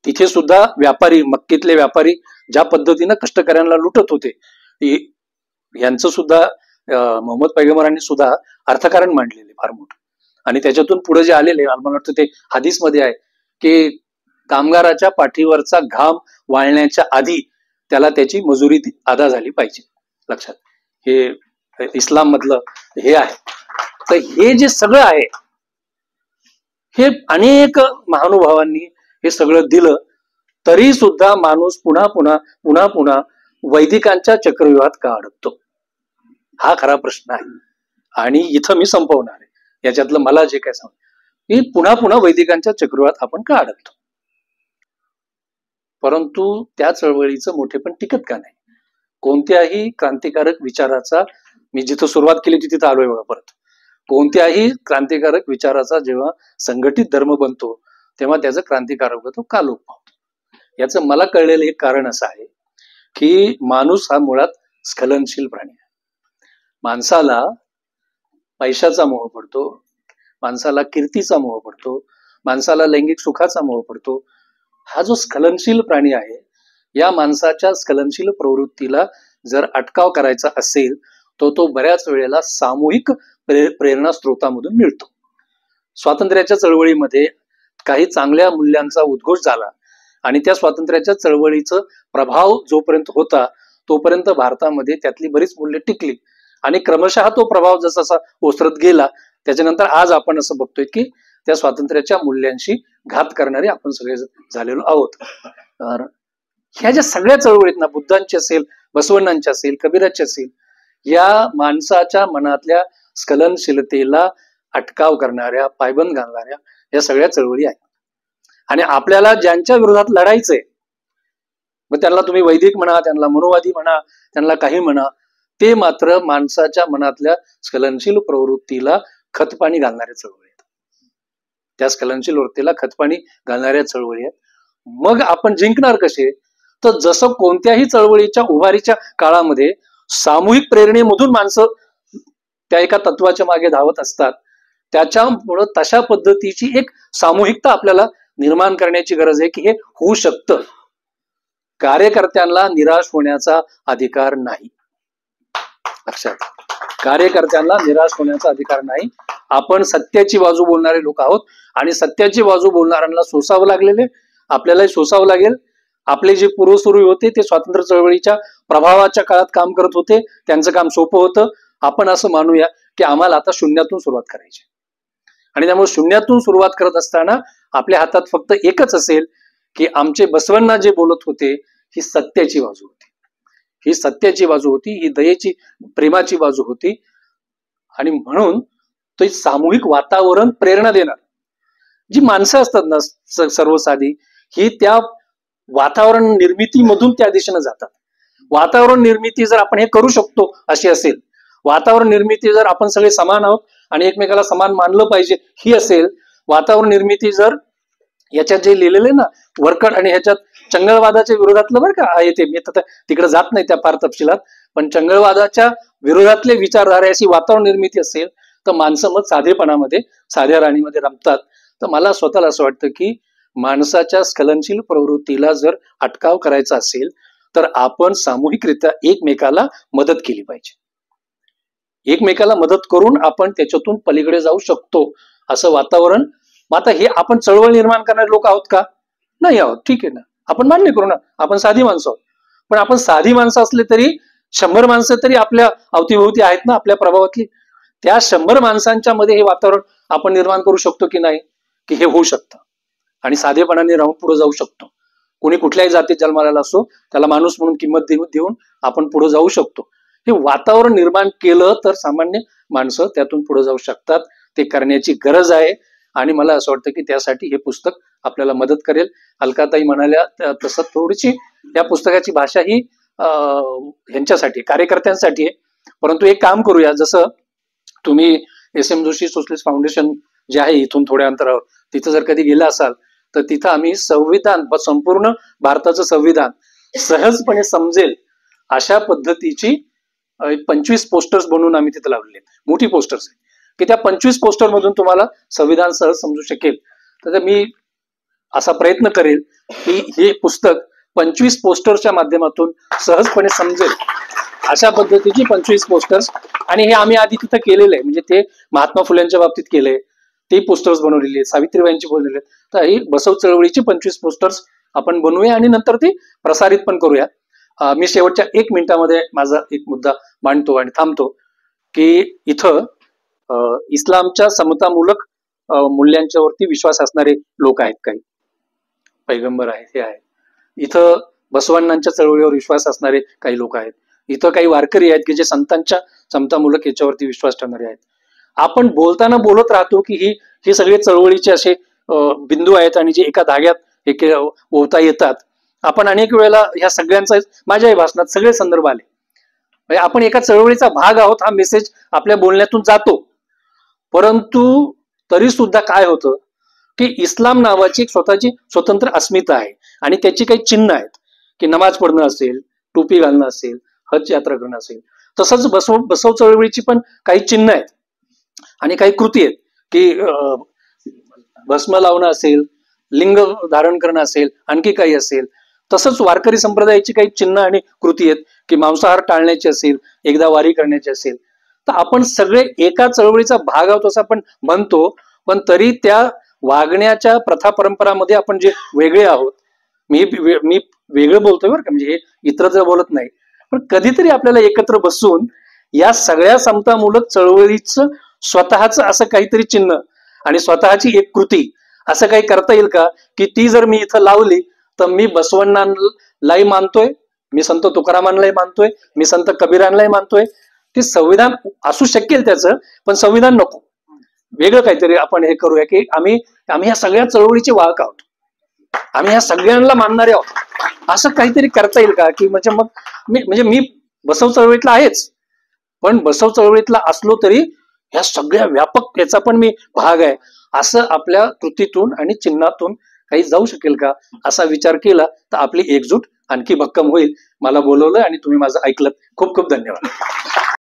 तिथे सुद्धा व्यापारी, मक्कीतले व्यापारी ज्या पद्धतीनं कष्टकऱ्यांना लुटत होते, यांचं सुद्धा मोहम्मद पैगंबरांनी सुद्धा अर्थकारण मांडलेले फार मोठं. आणि त्याच्यातून पुढे जे आलेले, मला वाटतं ते हदीस मध्ये आहे, की कामगाराच्या पाठीवरचा घाम वाळण्याच्या आधी त्याला त्याची मजुरी अदा झाली पाहिजे. लक्षात, हे इस्लाम मधलं हे आहे. तर हे जे सगळं आहे, हे अनेक महानुभावांनी हे सगळं दिलं, तरी सुद्धा माणूस पुन्हा पुन्हा पुन्हा पुन्हा वैदिकांच्या चक्रव्यूहात का अडकतो, हा खरा प्रश्न आहे. आणि इथं मी संपवणार आहे. याच्यातलं मला जे काय सांग, की पुन्हा पुन्हा वैदिकांच्या चक्रव्यूहात आपण का अडकतो. परंतु त्या चळवळीचं मोठेपण टिकत का नाही. कोणत्याही क्रांतिकारक विचाराचा, मी जिथं सुरुवात केली होती तिथं आलोय बघा परत, कोणत्याही क्रांतिकारक विचाराचा जेव्हा संघटित धर्म बनतो तेव्हा त्याचं क्रांतिकारक होतो का लोप पावतो. याचं मला कळलेलं एक कारण असं आहे, की माणूस हा मुळात स्खलनशील प्राणी आहे. माणसाला पैशाचा मोह पडतो, माणसाला कीर्तीचा मोह पडतो, माणसाला लैंगिक सुखाचा मोह पडतो. हा जो स्खलनशील प्राणी आहे, या माणसाच्या स्खलनशील प्रवृत्तीला जर अटकाव करायचा असेल तर तो बऱ्याच वेळेला सामूहिक प्रेरणा स्रोतामधून मिळतो. स्वातंत्र्याच्या चळवळीमध्ये काही चांगल्या मूल्यांचा उद्घोष झाला आणि त्या स्वातंत्र्याच्या चळवळीचा प्रभाव जोपर्यंत होता तोपर्यंत भारतामध्ये त्यातली बरीच मूल्य टिकली आणि क्रमशः तो प्रभाव जसा ओसरत गेला, त्याच्यानंतर आज आपण असं बघतोय की त्या स्वातंत्र्याच्या मूल्यांशी घात करणारे आपण सगळे झालेलो आहोत. तर ह्या ज्या सगळ्या चळवळीत ना, बुद्धांची असेल, बसवण्णांची असेल, कबीराची असेल, या माणसाच्या मनातल्या स्खलनशीलतेला अटकाव करणाऱ्या, पायबंद घालणाऱ्या या सगळ्या चळवळी आहेत. आणि आपल्याला ज्यांच्या विरोधात लढायचंय, मग त्यांना तुम्ही वैदिक म्हणा, त्यांना मनोवादी म्हणा, त्यांना काही म्हणा, ते मात्र माणसाच्या मनातल्या स्खलनशील प्रवृत्तीला खतपाणी घालणाऱ्या चळवळी आहेत. त्या स्खलनशील वृत्तीला खतपाणी घालणाऱ्या चळवळी आहेत. मग आपण जिंकणार कसे, तर जसं कोणत्याही चळवळीच्या उभारीच्या काळामध्ये सामूहिक प्रेरणेमधून माणसं त्या एका तत्वाच्या मागे धावत असतात, त्याच्यामुळं तशा पद्धतीची एक सामूहिकता आपल्याला निर्माण करण्याची गरज आहे की हे होऊ शकतं. कार्यकर्त्यांना निराश होण्याचा अधिकार नाही. लक्षात, कार्यकर्त्यांना निराश होण्याचा अधिकार नाही. आपण सत्याची बाजू बोलणारे लोक आहोत आणि सत्याची बाजू बोलणाऱ्यांना सोसावं लागलेले, आपल्यालाही सोसावं लागेल. आपले जे पूर्वसुरू होते ते स्वातंत्र्य चळवळीच्या प्रभावाच्या काळात काम करत होते, त्यांचं काम सोपं होतं. आपण असं मानूया की आम्हाला आता शून्यातून सुरुवात करायची आणि त्यामुळे शून्यातून सुरुवात करत असताना आपल्या हातात फक्त एकच असेल की आमचे बसवण्णा जे बोलत होते ही सत्याची बाजू होती, ही सत्याची बाजू होती, ही दयेची, प्रेमाची बाजू होती. आणि म्हणून ते सामूहिक वातावरण प्रेरणा देणार. जी माणसं असतात ना सर्वसाधी, ही त्या वातावरण निर्मितीमधून त्या दिशेने जातात. वातावरण निर्मिती जर आपण हे करू शकतो अशी असेल, वातावरण निर्मिती जर आपण सगळे समान आहोत आणि एकमेकाला समान मानलं पाहिजे ही असेल, वातावरण निर्मिती जर याच्यात जे लिहिलेले ना वरकड आणि ह्याच्यात चंगळवादाच्या विरोधातलं बरं का आहे ते, मी आता तिकडे जात नाही त्या फार तपशिलात, पण चंगळवादाच्या विरोधातले विचारधारा अशी वातावरण निर्मिती असेल तर माणसं मग साधेपणामध्ये साध्या राणीमध्ये रमतात. तर मला स्वतःला असं वाटतं की माणसाच्या स्खलनशील प्रवृत्तीला जर अटकाव करायचा असेल तर आपण सामूहिकरित्या एकमेकाला मदत केली पाहिजे. एकमेकाला मदत करून आपण त्याच्यातून पलीकडे जाऊ शकतो असं वातावरण. आता हे आपण चळवळ निर्माण करणारे लोक आहोत का? नाही आहोत. ठीक आहे ना, आपण मान्य करू ना, आपण साधी माणसं आहोत. पण आपण साधी माणसं असले तरी 100 माणसं तरी आपल्या अवतीभोवती आहेत ना आपल्या प्रभावातली. त्या 100 माणसांच्या मध्ये हे वातावरण आपण निर्माण करू शकतो की नाही, की हे होऊ शकतं आणि साधेपणाने राहून पुढे जाऊ शकतो. कोणी कुठल्याही जातीत जन्माला असो त्याला माणूस म्हणून किंमत देऊन आपण पुढे जाऊ शकतो. हे वातावरण निर्माण केलं तर सामान्य माणसं त्यातून पुढे जाऊ शकतात. ते करण्याची गरज आहे आणि मला असं वाटतं की त्यासाठी हे पुस्तक आपल्याला मदत करेल. अलकाताई म्हणाल्या तसं थोडीशी या पुस्तकाची भाषा ही ह्यांच्यासाठी कार्यकर्त्यांसाठी आहे. परंतु एक काम करूया, जसं तुम्ही SM जोशी सोशलिस्ट फाउंडेशन जे आहे इथून थोड्या अंतरावर, तिथं जर कधी गेला असाल तर तिथं आम्ही संविधान, संपूर्ण भारताचं संविधान सहजपणे समजेल अशा पद्धतीची 25 पोस्टर्स बनवून आम्ही तिथे लावलेले आहेत. मोठी पोस्टर्स आहे की त्या 25 पोस्टर मधून तुम्हाला संविधान सहज समजू शकेल. तर मी असा प्रयत्न करेल की हे पुस्तक 25 पोस्टर्सच्या माध्यमातून सहजपणे समजेल अशा पद्धतीची 25 पोस्टर्स. आणि हे आम्ही आधी तिथं केलेलं आहे, म्हणजे ते महात्मा फुल्यांच्या बाबतीत केलंय, ते पोस्टर्स बनवलेले आहेत, सावित्रीबाईंची बनवलेले आहेत. तर ही बसव चळवळीची 25 पोस्टर्स आपण बनवूया आणि नंतर ती प्रसारित पण करूया. मी शेवटच्या 1 मिनिटामध्ये माझा एक मुद्दा मांडतो आणि थांबतो की इथं इस्लामच्या समतामूलक मूल्यांच्या वरती विश्वास असणारे लोक आहेत, काही पैगंबर आहेत, हे आहेत. इथं बसवण्णांच्या चळवळीवर विश्वास असणारे काही लोक आहेत. इथं काही वारकरी आहेत की जे संतांच्या समतामूलक याच्यावरती विश्वास ठेवणारे आहेत. आपण बोलताना बोलत राहतो की ही सगळे चळवळीचे असे बिंदू आहेत आणि जे एका धाग्यात हे ओवता येतात. आपण अनेक वेळेला ह्या सगळ्यांचा माझ्याही भाषणात सगळे संदर्भ आले. म्हणजे आपण एका चळवळीचा भाग आहोत हा मेसेज आपल्या बोलण्यातून जातो. परंतु तरी सुद्धा काय होतं की इस्लाम नावाची एक स्वतःची स्वतंत्र अस्मिता आहे आणि त्याची काही चिन्ह आहेत की नमाज पढणं असेल, टोपी घालणं असेल, हज यात्रा करणं असेल. तसंच बसव चळवळीची पण काही चिन्ह आहेत आणि काही कृती आहेत की भस्म लावणं असेल, लिंग धारण करणं असेल, आणखी काही असेल. तसंच वारकरी संप्रदायाची काही चिन्ह आणि कृती आहेत की मांसाहार टाळण्याची असेल, एकदा वारी करण्याची असेल. तर आपण सगळे एका चळवळीचा भाग आहोत असं आपण म्हणतो, पण तरी त्या वागण्याच्या प्रथा परंपरामध्ये आपण जे वेगळे आहोत. मी वेगळं बोलतोय बरं का, म्हणजे हे इतरत्र बोलत नाही, पण कधीतरी आपल्याला एकत्र बसून या सगळ्या समतामूलक चळवळीचं स्वतःच असं काहीतरी चिन्ह आणि स्वतःची एक कृती असं काही करता येईल का की ती जर मी इथं लावली तर मी बसवण्णांनाही मानतोय, मी संत तुकारामांनाही मानतोय, मी संत कबीरांनाही मानतोय. ते संविधान असू शकेल त्याचं, पण संविधान नको, वेगळं काहीतरी आपण हे करूया की आम्ही ह्या सगळ्या चळवळीचे वाहक आहोत, आम्ही ह्या सगळ्यांना मानणारे आहोत. असं काहीतरी करता येईल का की म्हणजे मी बसव चळवळीतला आहेच, पण बसव चळवळीतला असलो तरी ह्या सगळ्या व्यापक याचा पण मी भाग आहे, असं आपल्या कृतीतून आणि चिन्हातून काही जाऊ शकेल का असा विचार केला तर आपली एकजूट आणखी भक्कम होईल. मला बोलवलं आणि तुम्ही माझं ऐकलं. खूप खूप धन्यवाद.